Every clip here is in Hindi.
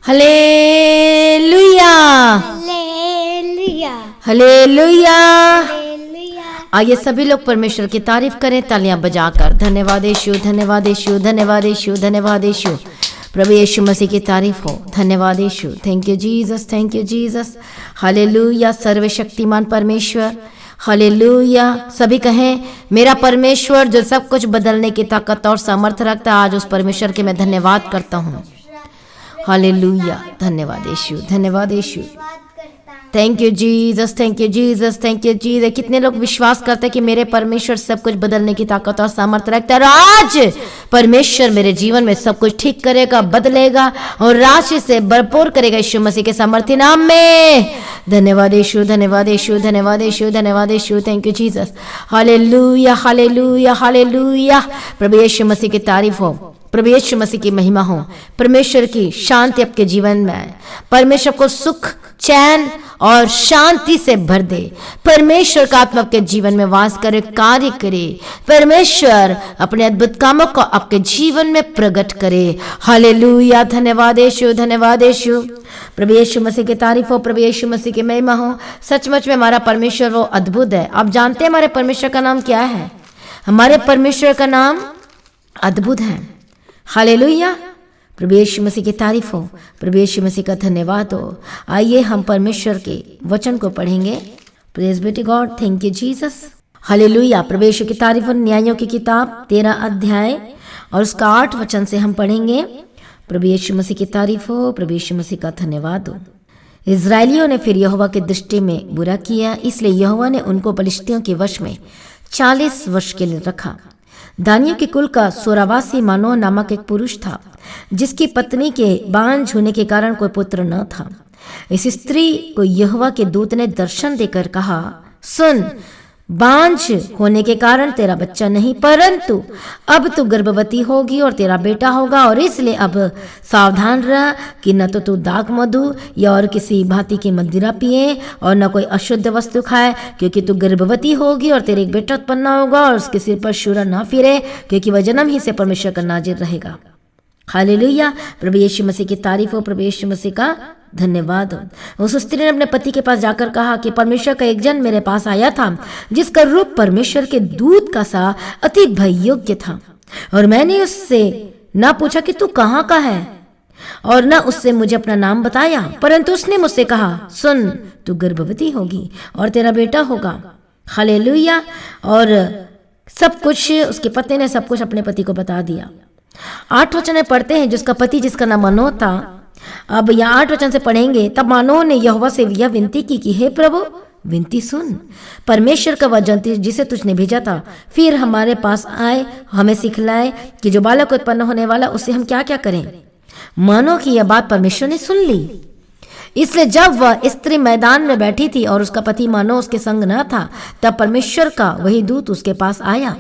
Hallelujah hallelujah hallelujah. हालेलुया। आइए सभी लोग परमेश्वर की तारीफ करें तालियां बजाकर। धन्यवाद यीशु, धन्यवाद यीशु, धन्यवाद यीशु, धन्यवाद यीशु। प्रभु यीशु मसीह की तारीफ हो। धन्यवाद Yeshu. Thank you Jesus, thank you Jesus. Hallelujah. सर्वशक्तिमान परमेश्वर, हालेलुया। सभी कहें, मेरा परमेश्वर जो सब कुछ बदलने की ताकत और सामर्थ्य रखता है, आज उस परमेश्वर के मैं धन्यवाद करता हूँ। हालेलुया। धन्यवाद यीशु, धन्यवाद Yeshu. Thank you Jesus, thank you Jesus, thank you Jesus. कितने लोग विश्वास करते हैं कि मेरे परमेश्वर सब कुछ बदलने की ताकत और सामर्थ्य रखता है, और आज परमेश्वर मेरे जीवन में सब कुछ ठीक करेगा, बदलेगा और राशि से भरपूर करेगा यीशु मसीह के सामर्थ्य नाम में। धन्यवाद यीशु, धन्यवाद यीशु, धन्यवाद यीशु, धन्यवाद Yeshu. Thank you Jesus. Hallelujah, hallelujah, hallelujah. प्रभु यीशु मसीह की तारीफ हो, प्रभु यीशु मसीह की महिमा हो। परमेश्वर की शांति आपके जीवन में आए। परमेश्वर को सुख, चैन और शांति से भर दे। परमेश्वर का आत्मा आपके जीवन में वास करे, कार्य करे। परमेश्वर अपने अद्भुत कामों को आपके जीवन में प्रकट करे। हालेलुया। धन्यवाद यीशु, धन्यवाद यीशु। प्रभु यीशु मसीह की तारीफ हो, प्रभु यीशु मसीह की महिमा हो। सचमुच में हमारा परमेश्वर वो अद्भुत है। आप जानते हैं हमारे परमेश्वर का नाम क्या है? हमारे परमेश्वर का नाम अद्भुत है। हालेलुया। प्रभु यीशु मसीह की तारीफ हो, प्रभु यीशु मसीह का धन्यवाद हो। आइए हम परमेश्वर के वचन को पढ़ेंगे। Praise be to God, thank you Jesus. Hallelujah. प्रभु यीशु की तारीफ हो। न्यायों की किताब 13 अध्याय और उसका 8 वचन से हम पढ़ेंगे। प्रभु यीशु मसीह की तारीफ हो, प्रभु यीशु मसीह का धन्यवाद हो। इजरायलियों ने फिर यहोवा की दृष्टि में बुरा किया, इसलिए यहोवा ने उनको पलिश्तियों के वश में 40 वर्ष के लिए रखा। दानियों के कुल का सोरावासी मानोह नामक एक पुरुष था, जिसकी पत्नी के बांझ होने के कारण कोई पुत्र न था। इस स्त्री को यहोवा के दूत ने दर्शन देकर कहा, सुन, बांझ होने के कारण तेरा बच्चा नहीं, परंतु अब तू गर्भवती होगी और तेरा बेटा होगा, और इसलिए अब सावधान रह कि न तो तू दाख मधु या और किसी भांति की मदिरा पिए और न कोई अशुद्ध वस्तु खाए, क्योंकि तू गर्भवती होगी और तेरे एक बेटा उत्पन्न होगा, और उसके सिर पर शूरा न फिरे, क्योंकि वह जन्म ही से परमेश्वर का नाजिर रहेगा। हालेलुया। प्रभु यीशु मसीह की तारीफ हो, प्रभु यीशु मसीह का धन्यवाद हो। उस स्त्री ने अपने पति के पास जाकर कहा कि परमेश्वर का एक जन मेरे पास आया था, जिसका रूप परमेश्वर के दूत का सा अति भययोग्य था, और मैंने उससे ना पूछा कि तू कहाँ का है, और न उससे मुझे अपना नाम बताया, परंतु उसने मुझसे कहा, सुन, तू गर्भवती होगी और तेरा बेटा होगा। हालेलुया। और सब कुछ उसके पति ने सब कुछ अपने पति को बता दिया। 8 वचन में पढ़ते हैं, जिसका पति जिसका नाम मनोह था। अब यहाँ 8 वचन से पढ़ेंगे। तब मनोह ने यहोवा से यह विनती की कि हे प्रभु, विनती सुन। परमेश्वर का वह जन जिसे तुझने भेजा था फिर हमारे पास आए, हमें सिखलाए कि जो बालक उत्पन्न होने वाला उसे हम क्या क्या करें। मनोह की यह बात परमेश्वर ने सुन ली, इसलिए जब वह स्त्री मैदान में बैठी थी और उसका पति मनोह उसके संग न था, तब परमेश्वर का वही दूत उसके पास आया।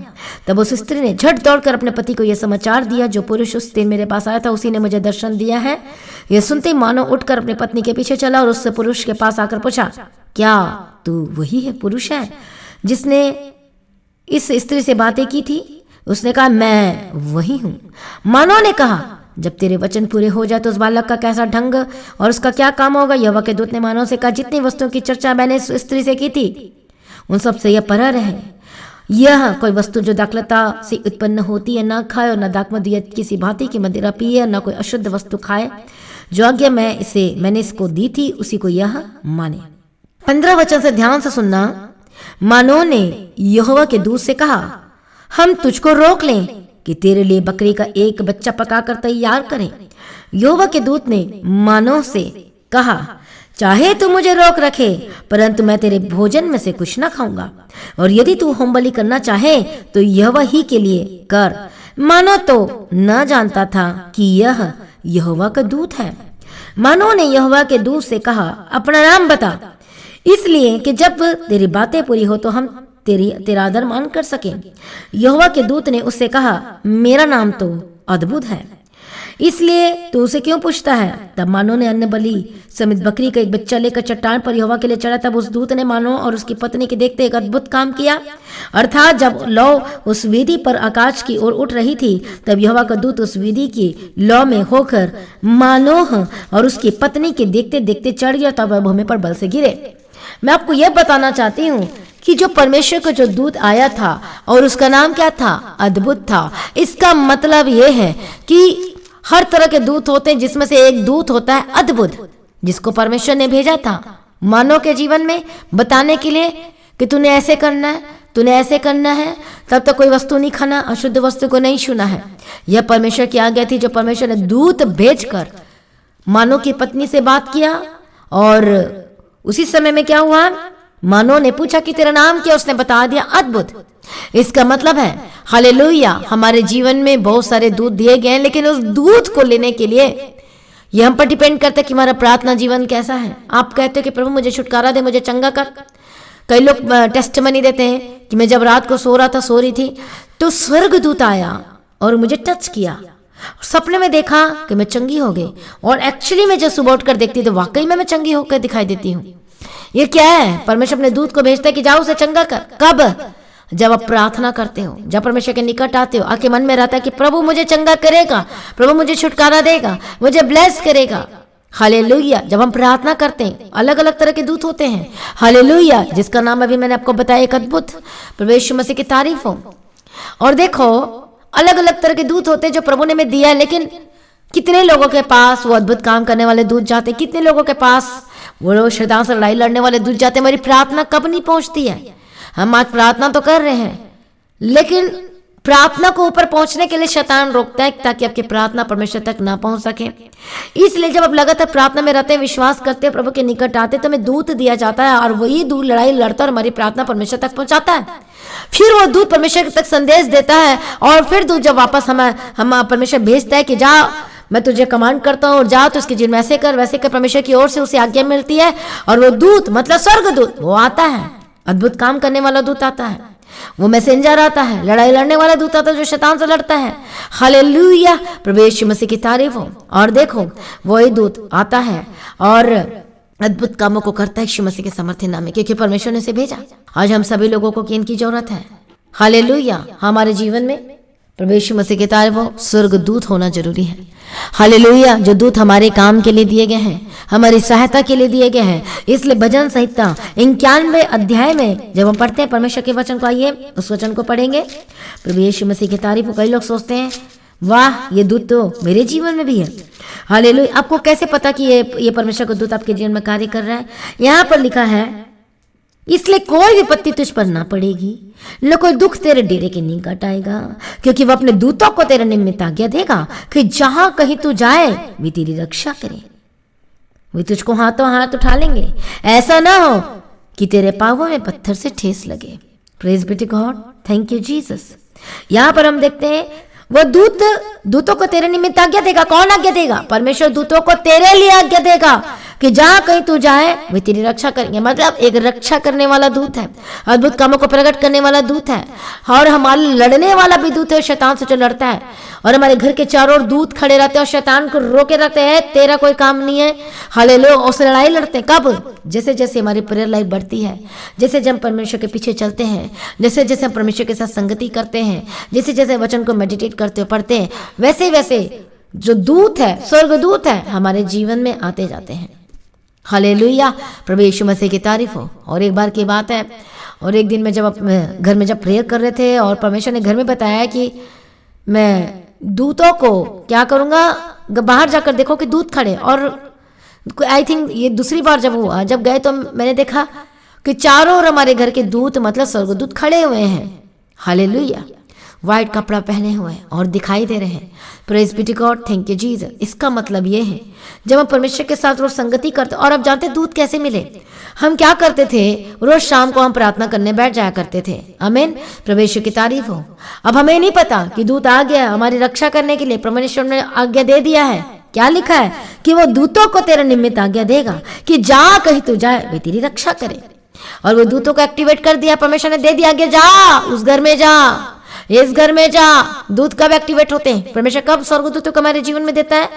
तब उस स्त्री ने झट दौड़कर अपने पति को यह समाचार दिया, जो पुरुष उस दिन मेरे पास आया था उसी ने मुझे दर्शन दिया है। यह सुनते ही मनोह उठकर अपनी पत्नी के पीछे चला और उससे पुरुष के पास आकर पूछा, क्या तू वही है पुरुष है जिसने इस स्त्री से बातें की थी? उसने कहा, मैं वही हूँ। मनोह ने कहा, जब तेरे वचन पूरे हो जाए तो उस बालक का कैसा ढंग और उसका क्या काम होगा। यहोवा के दूत ने मनोह से कहा, जितनी वस्तुओं की चर्चा मैंने इस स्त्री से की थी उन सब से यह परा रहे। यह कोई वस्तु जो दाखलता से उत्पन्न होती है न खाए, और न दाखमधु या किसी भांति की मदिरा पिए, न कोई अशुद्ध वस्तु खाए। जो आज्ञा मैंने इसको दी थी उसी को यह माने। 15 वचन से ध्यान से सुनना। मनोह ने यहोवा के दूत से कहा, हम तुझको रोक लें कि तेरे लिए बकरी का एक बच्चा पकाकर तैयार करें। यहोवा के दूत ने मनोह से कहा, चाहे तू मुझे रोक रखे, परंतु मैं तेरे भोजन में से कुछ न खाऊंगा, और यदि तू होम बलि करना चाहे तो यहोवा ही के लिए कर। मनोह तो न जानता था कि यह यहोवा का दूत है। मनोह ने यहोवा के दूत से कहा, अपना नाम बता, इसलिए कि जब तेरी बातें पूरी हो तो हम तेरा आदर मान कर सके। यहोवा के दूत ने उससे कहा, मेरा नाम तो अद्भुत है, इसलिए तू उसे क्यों पूछता है? तब मानो ने अन्न बलि समेत बकरी का एक बच्चा लेकर चट्टान पर यहोवा के लिए चढ़ा। तब उस दूत ने मानो और उसकी पत्नी के देखते एक अद्भुत काम किया। अर्थात जब लौ उस वेदी पर आकाश की ओर उठ रही थी, तब यहोवा का दूत उस वेदी की लौ में होकर मानोह और उसकी पत्नी के देखते देखते चढ़ गया, तब वह भूमि पर बल से गिरे। मैं आपको यह बताना चाहती हूँ कि जो परमेश्वर का जो दूत आया था और उसका नाम क्या था? अद्भुत था। इसका मतलब यह है कि हर तरह के दूत होते हैं, जिसमें से एक दूत होता है अद्भुत, जिसको परमेश्वर ने भेजा था मानव के जीवन में बताने के लिए कि तूने ऐसे करना है, तूने ऐसे करना है, तब तक कोई वस्तु नहीं खाना, अशुद्ध वस्तु को नहीं छूना है। यह परमेश्वर की आज्ञा थी जो परमेश्वर ने दूत भेजकर मानव की पत्नी से बात किया। और उसी समय में क्या हुआ? मानो ने पूछा कि तेरा नाम क्या? उसने बता दिया अद्भुत। इसका मतलब है हालेलुया, हमारे जीवन में बहुत सारे दूत दिए गए हैं, लेकिन उस दूत को लेने के लिए यह हम पर डिपेंड करता है कि हमारा प्रार्थना जीवन कैसा है। आप कहते हो कि प्रभु मुझे छुटकारा दे, मुझे चंगा कर। कई लोग टेस्टिमनी देते हैं कि मैं जब रात को सो रही थी तो स्वर्गदूत आया और मुझे टच किया, सपने में देखा कि मैं चंगी हो गई, और एक्चुअली मैं जब सुबह उठकर देखती तो वाकई में मैं चंगी होकर दिखाई देती हूँ। ये क्या है? परमेश्वर अपने दूत को भेजता है कि जाओ उसे चंगा कर। कब? जब आप प्रार्थना करते हो, जब परमेश्वर के निकट आते हो, आपके मन में रहता है कि प्रभु मुझे चंगा करेगा, प्रभु मुझे छुटकारा देगा, मुझे ब्लेस करेगा। हालेलुया। जब हम प्रार्थना करते हैं, अलग अलग तरह के दूत होते हैं। हालेलुया, जिसका नाम अभी मैंने आपको बताया, एक अद्भुत। प्रभु यीशु मसीह की तारीफ हो। और देखो, अलग अलग तरह के दूत होते हैं जो प्रभु ने हमें दिया है, लेकिन कितने लोगों के पास वो अद्भुत काम करने वाले दूत जाते, कितने लोगों के पास वो लोग शैतान से लड़ाई लड़ने वाले दूत जाते। हमारी प्रार्थना कब नहीं पहुंचती है? हम आज प्रार्थना तो कर रहे हैं, लेकिन प्रार्थना को ऊपर पहुंचने के लिए शैतान रोकता है ताकि आपकी प्रार्थना परमेश्वर तक ना पहुंच सके। इसलिए जब आप लगातार प्रार्थना में रहते हैं, विश्वास करते हैं, प्रभु के निकट आते, तो हमें दूत दिया जाता है और वही दूत लड़ाई लड़ता है और हमारी प्रार्थना परमेश्वर तक पहुंचाता है। फिर वो दूत परमेश्वर तक संदेश देता है, और फिर दूत जब वापस हम परमेश्वर भेजता है कि जा, मैं तुझे कमांड करता हूँ और जा तो उसके जीवन में ऐसे कर वैसे कर। परमेश्वर की ओर से उसे आज्ञा मिलती है और वो दूत मतलब स्वर्गदूत वो आता है, अद्भुत काम करने वाला दूत आता है, वो मैसेंजर आता है, लड़ाई लड़ने वाला दूत आता है जो शैतान से लड़ता है। हालेलुया, प्रभु यीशु मसीह की तारीफ हो। और देखो, वही दूत आता है और अद्भुत कामों को करता है यीशु मसीह के सामर्थ्य नाम में, क्योंकि परमेश्वर ने इसे भेजा। आज हम सभी लोगों को इनकी जरूरत है। हालेलुया, हमारे जीवन में प्रभु यीशु मसीह के तारीफ हो, स्वर्गदूत होना जरूरी है। हालेलुया, जो दूत हमारे काम के लिए दिए गए हैं, हमारी सहायता के लिए दिए गए हैं। इसलिए भजन संहिता 91 अध्याय में जब हम पढ़ते हैं परमेश्वर के वचन को, आइए उस वचन को पढ़ेंगे। प्रभु यीशु मसीह की तारीफ हो। कई लोग सोचते हैं वाह, ये दूत तो मेरे जीवन में भी है। हालेलुया, आपको कैसे पता कि ये परमेश्वर का दूत आपके जीवन में कार्य कर रहा है? यहाँ पर लिखा है, इसलिए कोई विपत्ति तुझ पर ना पड़ेगी, न कोई दुख तेरे डेरे के निकट आएगा, क्योंकि वह अपने दूतों को तेरे निमित्त आज्ञा देगा कि जहां कहीं तू जाए वे तेरी रक्षा करें। वे तुझको हाथों हाथ उठा लेंगे, ऐसा ना हो कि तेरे पांवों में पत्थर से ठेस लगे। Praise be to God, thank you Jesus. यहाँ पर हम देखते हैं वो दूतों को तेरे निमित्त आज्ञा देगा। कौन आज्ञा देगा? परमेश्वर दूतों को तेरे लिए आज्ञा देगा कि जहां कहीं तू जाए वे तेरी रक्षा करेंगे। मतलब एक रक्षा करने वाला दूत है, अद्भुत कामों को प्रकट करने वाला दूत है, और हमारे लड़ने वाला भी दूत है शैतान से जो लड़ता है। और हमारे घर के चारों ओर दूत खड़े रहते हैं और शैतान को रोके रहते हैं, तेरा कोई काम नहीं है। हालेलुया, उससे लड़ाई लड़ते हैं। कब? जैसे जैसे हमारी प्रेयर लाइफ बढ़ती है, जैसे जब हम परमेश्वर के पीछे चलते हैं, जैसे जैसे हम परमेश्वर के साथ संगति करते हैं, जैसे जैसे वचन को मेडिटेट करते हो पढ़ते हैं, वैसे वैसे जो दूत है, स्वर्गदूत है, हमारे जीवन में आते जाते हैं। हालेलुया, प्रभु यीशु मसीह की तारीफ हो। और एक बार की बात है, और एक दिन में जब घर में जब प्रेयर कर रहे थे और परमेश्वर ने घर में बताया कि मैं दूतों को क्या करूँगा, बाहर जाकर देखो कि दूत खड़े। और आई थिंक ये दूसरी बार जब हुआ, जब गए तो मैंने देखा कि चारों ओर हमारे घर के दूत मतलब स्वर्गदूत खड़े हुए हैं। हालेलुया, व्हाइट कपड़ा पहने हुए और दिखाई दे रहे हैं। Praise be to God, thank you Jesus. इसका मतलब ये है जब हम परमेश्वर के साथ रोज संगति करते। और अब जानते दूत कैसे मिले? हम क्या करते थे, रोज शाम को हम प्रार्थना करने बैठ जाया करते थे। आमीन, प्रभु यीशु की तारीफ हो। अब हमें नहीं पता कि दूत आ गया हमारी रक्षा करने के लिए। परमेश्वर ने आज्ञा दे दिया है, क्या लिखा है कि वो दूतों को तेरे निमित्त आज्ञा देगा कि जा कहीं तू जाए वे तेरी रक्षा करे। और वो दूतों को एक्टिवेट कर दिया, परमेश्वर ने दे दिया आज्ञा, जा उस घर में जा, इस घर में जा। दूत कब एक्टिवेट होते हैं? परमेश्वर कब स्वर्गदूतों को हमारे जीवन में देता है?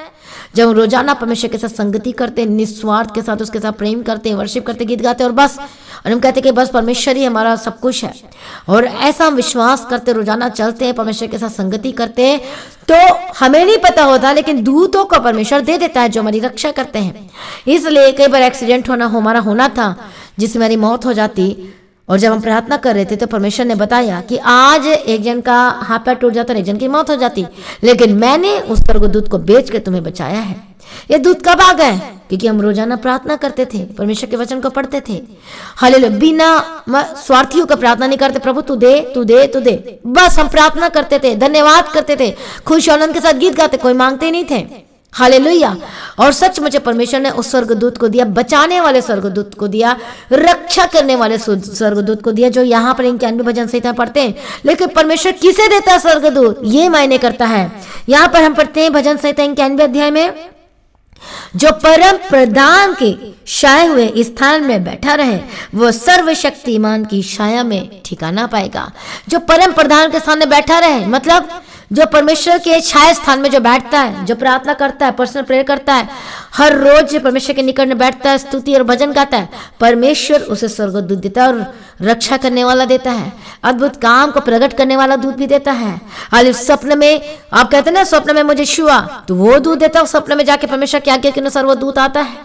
जब हम रोजाना परमेश्वर के साथ संगति करते हैं, निस्वार्थ के साथ उसके साथ प्रेम करते हैं, वर्शिप करते, गीत गाते और बस, और हम कहते हैं कि बस परमेश्वर ही हमारा सब कुछ है, और ऐसा हम विश्वास करते, रोजाना चलते हैं, परमेश्वर के साथ संगति करते हैं, तो हमें नहीं पता होता लेकिन दूतों को परमेश्वर दे देता है जो हमारी रक्षा करते हैं। इसलिए कई बार एक्सीडेंट हमारा होना था जिससे हमारी मौत हो जाती, और जब हम प्रार्थना कर रहे थे तो परमेश्वर ने बताया कि आज एक जन का हाथ पैर टूट जाता, एक जन की मौत हो जाती, लेकिन मैंने उस स्वर्गदूत को बेच कर तुम्हें बचाया है। ये दूत कब आ गए? क्योंकि हम रोजाना प्रार्थना करते थे, परमेश्वर के वचन को पढ़ते थे। हालेलुया। बिना स्वार्थियों का प्रार्थना नहीं करते, प्रभु तू दे तू दे तू दे, बस हम प्रार्थना करते थे, धन्यवाद करते थे, खुश आनंद के साथ गीत गाते, कोई मांगते नहीं थे। हालेलुया। और सच मुझे परमेश्वर ने उस स्वर्गदूत को दिया, बचाने वाले स्वर्गदूत को दिया, रक्षा करने वाले स्वर्गदूत को दिया, जो यहाँ पर 91 भजन संहिता पढ़ते हैं। लेकिन परमेश्वर किसे देता है स्वर्गदूत, ये मायने करता है। यहाँ पर हम पढ़ते हैं भजन संहिता 91 अध्याय में, जो परम प्रधान के छाए हुए स्थान में बैठा रहे वो सर्वशक्तिमान की छाया में ठिकाना पाएगा। जो परम प्रधान के सामने बैठा रहे, मतलब जो परमेश्वर के छाया स्थान में जो बैठता है, जो प्रार्थना करता है, पर्सनल प्रेयर करता है, हर रोज परमेश्वर के निकट में बैठता है, स्तुति और भजन गाता है, परमेश्वर उसे स्वर्गदूत देता है, और रक्षा करने वाला देता है, अद्भुत काम को प्रकट करने वाला दूत भी देता है। हाल स्वप्न में आप कहते हैं ना, स्वप्न में मुझे छुआ, तो वो दूत देता है। स्वप्न में जाके परमेश्वर की आज्ञा के अनुसार वो दूत आता है,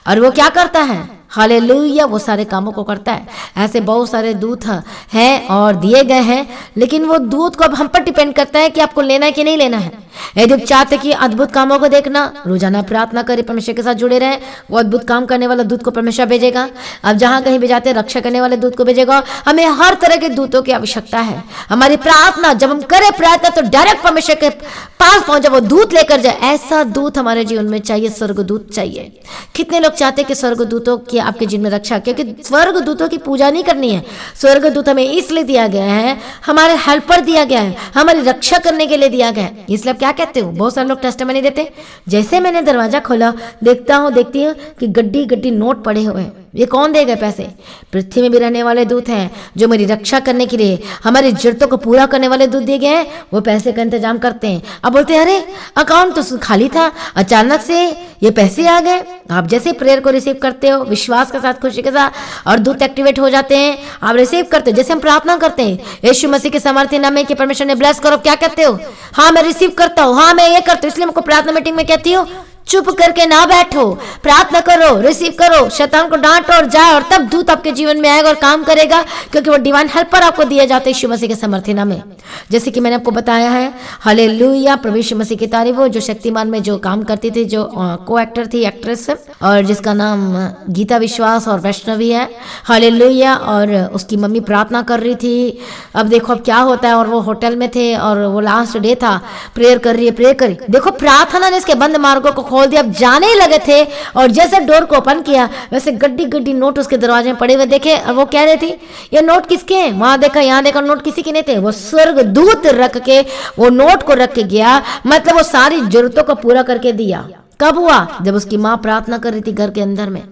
और वो क्या करता है? हालेलुया, वो सारे कामों को करता है। ऐसे बहुत सारे दूत हैं और दिए गए हैं, लेकिन वो दूत को अब हम पर डिपेंड करता है कि आपको लेना है कि नहीं लेना है। यदि आप चाहते कि अद्भुत कामों को देखना, रोजाना प्रार्थना करें, परमेश्वर के साथ जुड़े रहें, वो अद्भुत काम करने वाला दूत को परमेश्वर भेजेगा। अब जहां कहीं भी जाते हैं, रक्षा करने वाले दूत को भेजेगा। हमें हर तरह के दूतों की आवश्यकता है। हमारी प्रार्थना जब हम करें प्रार्थना, तो डायरेक्ट परमेश्वर के पास पहुंचे, वो दूत लेकर जाए, ऐसा दूत हमारे जीवन में चाहिए, स्वर्गदूत चाहिए। कितने लोग चाहते हैं कि स्वर्गदूतों की आपके जीवन में रक्षा, क्योंकि स्वर्गदूतों की पूजा नहीं करनी है। स्वर्गदूत हमें इसलिए दिया गया है, हमारे हेल्पर दिया गया है, हमारी रक्षा करने के लिए दिया गया है। इसलिए क्या कहते हो, बहुत सारे लोग टेस्टिमनी देते, जैसे मैंने दरवाजा खोला, देखती हूँ कि गड्डी गड्डी नोट पड़े हुए हैं। ये कौन देगा पैसे? पृथ्वी में भी रहने वाले दूत हैं, जो मेरी रक्षा करने के लिए, हमारी जरूरतों को पूरा करने वाले दूत दिए गए हैं। वो पैसे का इंतजाम करते हैं। अब बोलते हैं अरे अकाउंट तो खाली था, अचानक से ये पैसे आ गए। आप जैसे प्रेयर को रिसीव करते हो विश्वास के साथ, खुशी के साथ, और दूत एक्टिवेट हो जाते हैं, आप रिसीव करते हो। जैसे हम प्रार्थना करते हैं यीशु मसीह के सामर्थ्य नाम में कि परमेश्वर ने ब्लेस करो, क्या कहते हो? हाँ मैं रिसीव करता हूँ, हाँ मैं ये करता हूँ। इसलिए मैं प्रार्थना मीटिंग में कहती हूँ, चुप करके ना बैठो, प्रार्थना करो, रिसीव करो, शैतान को डांटो और जाए, और तब दूत आपके जीवन में आएगा और काम करेगा, क्योंकि वो डिवाइन हेल्पर आपको दिए जाते हैं यीशु मसीह के सामर्थ्य नाम में। जैसे कि मैंने आपको बताया है, हालेलुया, प्रभु यीशु मसीह की तारीफ हो, जो शक्तिमान में जो काम करती थी, जो को एक्टर थी, एक्ट्रेस, और जिसका नाम गीता विश्वास और वैष्णवी है। हालेलुया। और उसकी मम्मी प्रार्थना कर रही थी। अब देखो अब क्या होता है, और वो होटल में थे और वो लास्ट डे था, प्रेयर कर रही है, प्रेयर करी। देखो प्रार्थना ने इसके बंद मार्गों को खोल दिया। अब जाने लगे थे, और जैसे डोर को ओपन किया, वैसे गड्डी गड्डी नोट उसके दरवाजे में पड़े हुए देखे। और वो कह रही थी ये नोट किसके हैं? वहां देखा, यहाँ देखा, नोट किसी के नहीं थे। वो स्वर्गदूत रख के वो नोट को रख के गया, मतलब वो सारी जरूरतों को पूरा करके दिया। कब हुआ? जब उसकी माँ प्रार्थना कर रही थी घर के अंदर में,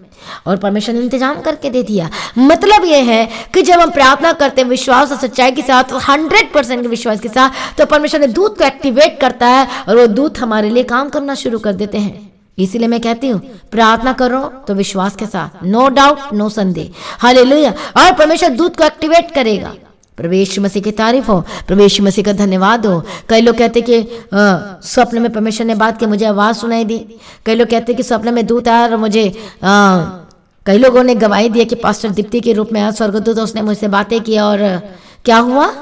और परमेश्वर ने इंतजाम करके दे दिया। मतलब ये है कि जब हम प्रार्थना करते हैं विश्वास और सच्चाई के साथ, 100% के विश्वास के साथ, तो परमेश्वर ने दूत को एक्टिवेट करता है, और वो दूत हमारे लिए काम करना शुरू कर देते हैं। इसीलिए मैं कहती हूँ प्रार्थना करो तो विश्वास के साथ, नो डाउट, नो संदेह। हालेलुया। और परमेश्वर दूत को एक्टिवेट करेगा। प्रभु यीशु मसीह की तारीफ हो, प्रभु यीशु मसीह का धन्यवाद हो। कई लोग कहते कि स्वप्न में परमेश्वर ने बात की, मुझे आवाज सुनाई दी। कई लोग कहते कि स्वप्न में दूत आया और मुझे कई लोगों ने गवाही दी कि पास्टर दीप्ति के रूप में आया स्वर्गदूत, उसने मुझसे बातें की, और क्या हुआ?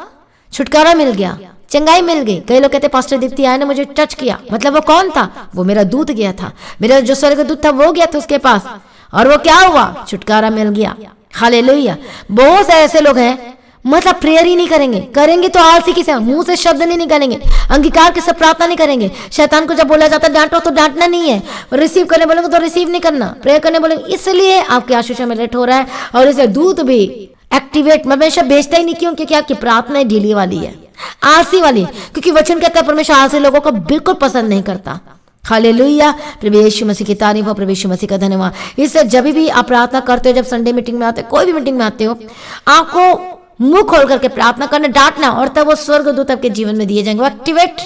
छुटकारा मिल गया, चंगाई मिल गई। कई लोग कहते पास्टर दीप्ति आया ने मुझे टच किया, मतलब वो कौन था? वो मेरा दूत गया था, मेरा जो स्वर्गदूत था वो गया था उसके पास, और वो क्या हुआ? छुटकारा मिल गया। हालेलुया। बहुत से ऐसे लोग हैं, मतलब प्रेयर ही नहीं करेंगे, करेंगे तो आलसी की से, मुंह से शब्द नहीं निकालेंगे, अंगीकार के साथ प्रार्थना नहीं करेंगे। शैतान को जब बोला जाता है डांटो, तो डांटना नहीं है, रिसीव करने बोलेंगे तो रिसीव नहीं करना, प्रेयर करने बोलेंगे। इसलिए आपके आशीष में लेट हो रहा है, और इसे दूत भी एक्टिवेट हमेशा भेजता ही नहीं। क्यों? क्योंकि आपकी प्रार्थना ढीली वाली है, आलसी वाली, क्योंकि वचन कहता है परमेश्वर आलसी लोगों को बिल्कुल पसंद नहीं करता। हालेलुया। प्रभु यीशु मसीह की तारीफ हो, प्रभु यीशु मसीह का धन्यवाद। इससे जब भी आप प्रार्थना करते हो, जब संडे मीटिंग में आते हो, कोई भी मीटिंग में आते हो, आपको मुंह खोल करके प्रार्थना करना, डांटना, और तब वो स्वर्गदूत आपके जीवन में दिए जाएंगे। वो एक्टिवेट,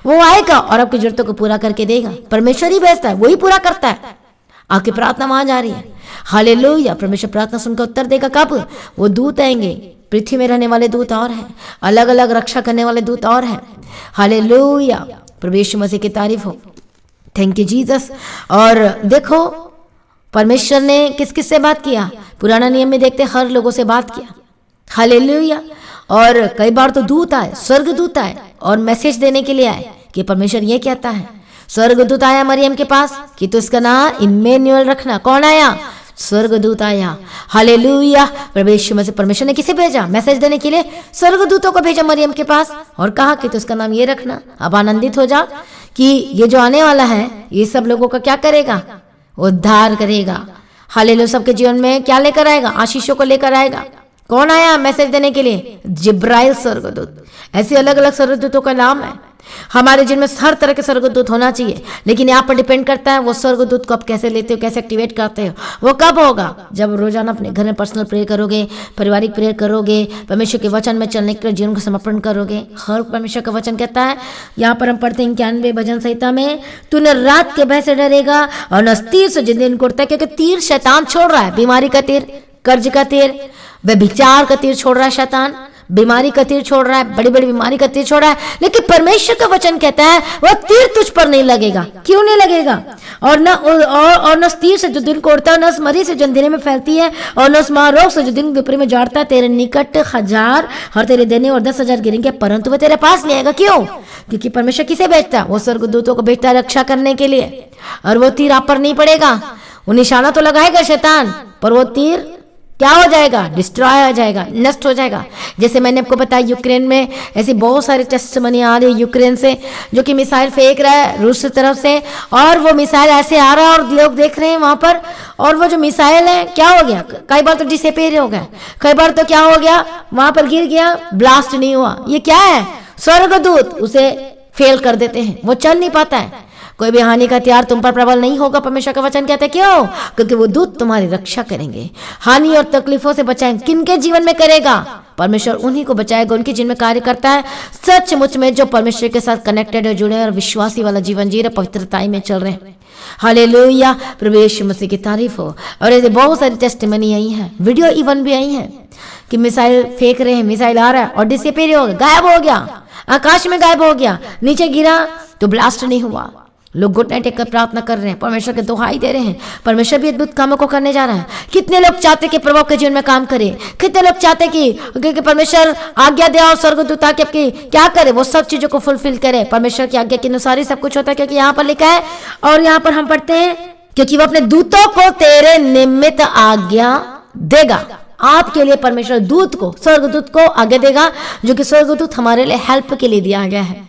वो आएगा और आपकी जरूरतों को पूरा करके देगा। परमेश्वर ही भेजता है, वही पूरा करता है। आपकी प्रार्थना वहां जा रही है। हालेलुया। परमेश्वर प्रार्थना सुनकर उत्तर देगा। कब? वो दूत आएंगे, पृथ्वी में रहने वाले दूत और हैं, अलग अलग रक्षा करने वाले दूत और हैं। हालेलुया। प्रभु यीशु मसीह की तारीफ हो। Thank you Jesus. और देखो परमेश्वर ने किस किस से बात किया? पुराना नियम में देखते हर लोगों से बात किया। हालेलुया। और कई बार तो दूत आए, स्वर्गदूत आए और मैसेज देने के लिए आए कि परमेश्वर ये कहता है। स्वर्गदूत आया मरियम के पास कि तो इसका नाम इम्मैनुएल रखना। कौन आया? स्वर्गदूत आया। हालेलुया। प्रभु यीशु मसीह, परमेश्वर ने किसे भेजा मैसेज देने के लिए? स्वर्गदूतों को भेजा मरियम के पास और कहा कि तो इसका नाम ये रखना। अब आनंदित हो जा कि ये जो आने वाला है ये सब लोगों का क्या करेगा? उद्धार करेगा। हालेलुया। सबके जीवन में क्या लेकर आएगा? आशीषों को लेकर आएगा। कौन आया मैसेज देने के लिए? जिब्राइल स्वर्गदूत। ऐसे अलग अलग स्वर्गदूतों का नाम है। हमारे जिनमें हर तरह के स्वर्गदूत होना चाहिए, लेकिन यहाँ पर डिपेंड करता है वो स्वर्गदूत को आप कैसे लेते हो, कैसे एक्टिवेट करते हो। वो कब होगा? जब रोजाना अपने घर में पर्सनल प्रेयर करोगे, पारिवारिक प्रेयर करोगे, परमेश्वर के वचन में चलने के जीवन को समर्पण करोगे। हर परमेश्वर का वचन कहता है, यहाँ पर हम पढ़ते हैं 91 भजन संहिता में, तू न रात के भय से डरेगा और न तीर से जिन दिन उड़ता है। क्योंकि तीर शैतान छोड़ रहा है, बीमारी का तीर, कर्ज का तीर, व्यभिचार का तीर छोड़ रहा है शैतान, बीमारी का तीर छोड़ रहा है, बड़ी बड़ी बीमारी का तीर छोड़ रहा है। लेकिन परमेश्वर का वचन कहता है वह तीर तुझ पर नहीं लगेगा। क्यों नहीं लगेगा? और न उस तीर से जो दिन को उड़ता है, न उस मरी से जो अंधेरे में फैलती है, और न उस महारोग से जो दिन दोपहर में जाड़ता है। तेरे निकट 1000 और तेरे देने और 10,000 गिरेंगे, परंतु वह तेरे पास नहीं आएगा। क्यों? क्योंकि परमेश्वर किसे भेजता है? वो स्वर्गदूतों को भेजता है रक्षा करने के लिए। और वो तीर आप पर नहीं पड़ेगा। वो निशाना तो लगाएगा शैतान, पर वो तीर क्या हो जाएगा? डिस्ट्रॉय हो जाएगा, नष्ट हो जाएगा। जैसे मैंने आपको बताया यूक्रेन में ऐसी बहुत सारी टेस्टमनी आ रही है यूक्रेन से, जो कि मिसाइल फेंक रहा है रूस की तरफ से, और वो मिसाइल ऐसे आ रहा है और लोग देख रहे हैं वहां पर। और वो जो मिसाइल है क्या हो गया? कई बार तो डिसअपीयर हो गया, कई बार तो क्या हो गया, वहां पर गिर गया, ब्लास्ट नहीं हुआ। ये क्या है? स्वर्गदूत उसे फेल कर देते हैं, वो चल नहीं पाता है। कोई भी हानि का हथियार तुम पर प्रबल नहीं होगा, परमेश्वर का वचन कहता है। क्यों? क्योंकि वो दूत तुम्हारी रक्षा करेंगे, हानि और तकलीफों से बचाएंगे। किनके जीवन में करेगा? परमेश्वर उन्हीं को बचाएगा, उनके जीवन में कार्य करता है सचमुच में जो परमेश्वर के साथ कनेक्टेड है, जुड़े और विश्वासी वाला जीवन जी रहे, पवित्रताई में चल रहे हैं। हालेलुया। प्रभु यीशु मसीह की तारीफ हो। और ऐसे बहुत सारी टेस्टिमनी आई है, वीडियो इवन भी आई है कि मिसाइल फेंक रहे हैं, मिसाइल आ रहा है और डिसअपीयर हो गया, गायब हो गया, आकाश में गायब हो गया, नीचे गिरा तो ब्लास्ट नहीं हुआ। लोग घुटने टेक कर प्रार्थना कर रहे हैं, परमेश्वर के दुहाई दे रहे हैं। परमेश्वर भी अद्भुत कामों को करने जा रहा है। कितने लोग चाहते कि प्रभु के जीवन में काम करे? कितने लोग चाहते कि परमेश्वर आज्ञा दे और स्वर्गदूत आके आपकी क्या करे? वो सब चीजों को फुलफिल करे। परमेश्वर की आज्ञा के अनुसार ही सब कुछ होता है, क्योंकि यहाँ पर लिखा है। और यहाँ पर हम पढ़ते हैं, क्योंकि वो अपने दूतों को तेरे निमित्त आज्ञा देगा। आपके लिए परमेश्वर दूत को, स्वर्गदूत को आज्ञा देगा, जो कि स्वर्गदूत हमारे लिए हेल्प के लिए दिया गया है।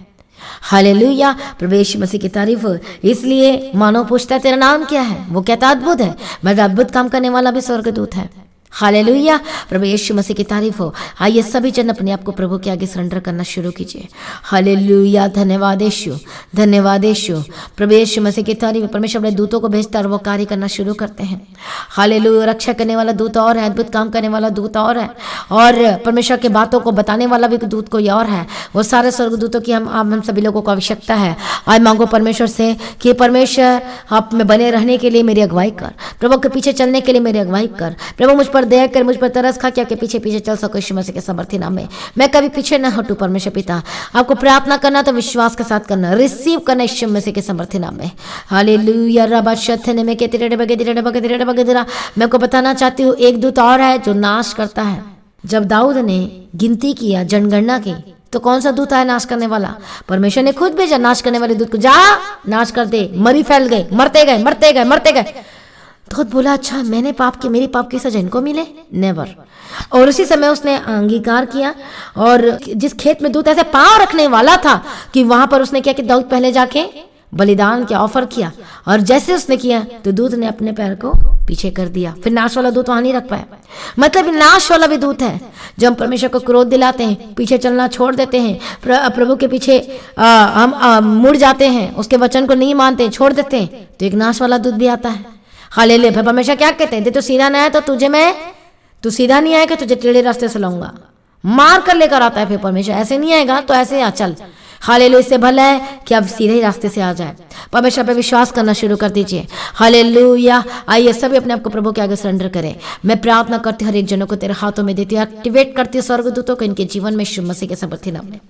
हालेलुया। प्रभु यीशु मसीह की तारीफ हो। इसलिए मानव पूछता है तेरा नाम क्या है? वो कहता अद्भुत है। मैं अद्भुत काम करने वाला भी स्वर्गदूत है। हालेलुया। प्रभु यीशु मसीह की तारीफ हो। आइए सभी जन अपने आप को प्रभु के आगे सरेंडर करना शुरू कीजिए। हालेलुया। धन्यवाद यीशु, धन्यवाद यीशु। प्रभु यीशु मसीह की तारीफ। परमेश्वर अपने दूतों को भेजता है और वो कार्य करना शुरू करते हैं। हालेलुया। रक्षा करने वाला दूत और है, अद्भुत काम करने वाला दूत और है, और परमेश्वर की बातों को बताने वाला भी दूत कोई और है। वो सारे स्वर्गदूतों की हम सभी लोगों को आवश्यकता है। आज मांगो परमेश्वर से कि परमेश्वर आप में बने रहने के लिए मेरी अगुवाई कर, प्रभु के पीछे चलने के लिए मेरी अगुवाई कर। प्रभु मुझ पर दया कर, मुझ पर तरस खा कि आपके पीछे पीछे चल सको यीशु मसीह के समर्थी नाम में। मैं कभी पीछे न हटूं परमेश्वर पिता। आपको प्रार्थना करना तो विश्वास के साथ करना, रिसीव करना यीशु मसीह के समर्थी नाम में। हालेलुया। रबा शथने में के तिरड़े बगे तिरड़े बगे तिरड़े बगे तिरा। मैं को बताना चाहती हूँ, एक दूत और है जो नाश करता है। जब दाऊद ने गिनती किया, जनगणना की, तो कौन सा दूत आया नाश करने वाला? परमेश्वर ने खुद भेजा नाश करने वाले दूत को, जा नाश कर दे। मरी फैल गए, मरते गए मरते गए मरते गए। तो बोला अच्छा मेरी पाप की सजा इनको मिले? नेवर। और उसी समय उसने अंगीकार किया, और जिस खेत में दूत ऐसे पांव रखने वाला था कि वहां पर उसने किया कि दाऊद पहले जाके बलिदान क्या ऑफर किया, और जैसे उसने किया तो दूत ने अपने पैर को पीछे कर दिया। फिर नाश वाला दूत वहां नहीं रख पाया। मतलब नाश वाला भी दूत है। जब हम परमेश्वर को क्रोध दिलाते हैं, पीछे चलना छोड़ देते हैं, प्रभु के पीछे हम मुड़ जाते हैं, उसके वचन को नहीं मानते, छोड़ देते हैं, तो एक नाश वाला दूत भी आता है। हालेलुया। परमेश्वर क्या कहते हैं? तो सीधा नहीं आया तो तू सीधा नहीं आएगा, तुझे टेढ़े रास्ते से लाऊंगा। मार कर लेकर आता है फिर परमेश्वर। ऐसे नहीं आएगा तो ऐसे आ चल, हालेलुया। इससे भला है कि आप सीधे ही रास्ते से आ जाए। परमेश्वर पे विश्वास करना शुरू कर दीजिए। हालेलुया। आइए सभी अपने आप को प्रभु के आगे सरेंडर करें। मैं प्रार्थना करती हूँ हर एक जनों को तेरे हाथों में देती हूँ, एक्टिवेट करती हूँ स्वर्गदूतों को इनके जीवन में यीशु मसीह के समर्थी नाम में।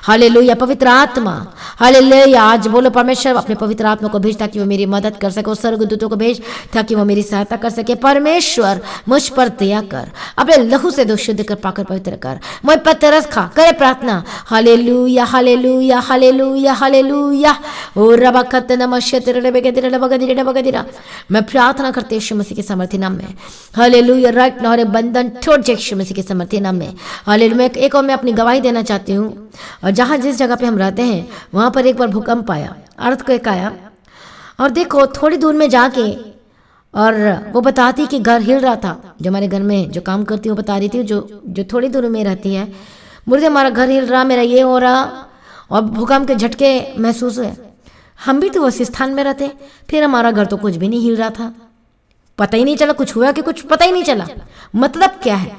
हालेलुया। पवित्र आत्मा, हालेलुया। आज बोलो परमेश्वर अपने पवित्र आत्मा को भेज ताकि वो मेरी मदद कर सके, स्वर्गदूतों को भेज ताकि वो मेरी सहायता कर सके। परमेश्वर मुझ पर दया कर, अपने लहू से दो शुद्ध कर, पाकर पवित्र कर, मुझ पर तरस खा। करे प्रार्थना। Hallelujah hallelujah hallelujah hallelujah. ओ रबा खत नमश्य तेरे बगदिरा बगदिरा बगदिरा। मैं प्रार्थना करते यीशु मसीह के समर्थी नाम में। हालेलुया। राइट नाउ बंधन टूट जाए यीशु मसीह के समर्थी नाम में। हालेलुया। एक और मैं अपनी गवाही देना चाहती हूँ। और जहाँ जिस जगह पे हम रहते हैं वहाँ पर एक बार भूकंप आया, अर्थक्वेक आया। और देखो थोड़ी दूर में जाके, और वो बताती कि घर हिल रहा था। जो हमारे घर में जो काम करती है वो बता रही थी, जो थोड़ी दूर में रहती है, बोलते हमारा घर हिल रहा, मेरा ये हो रहा, और भूकंप के झटके महसूस हुए। हम भी तो उसी स्थान में रहते, फिर हमारा घर तो कुछ भी नहीं हिल रहा था, पता ही नहीं चला कुछ हुआ कि कुछ पता ही नहीं चला। मतलब क्या है,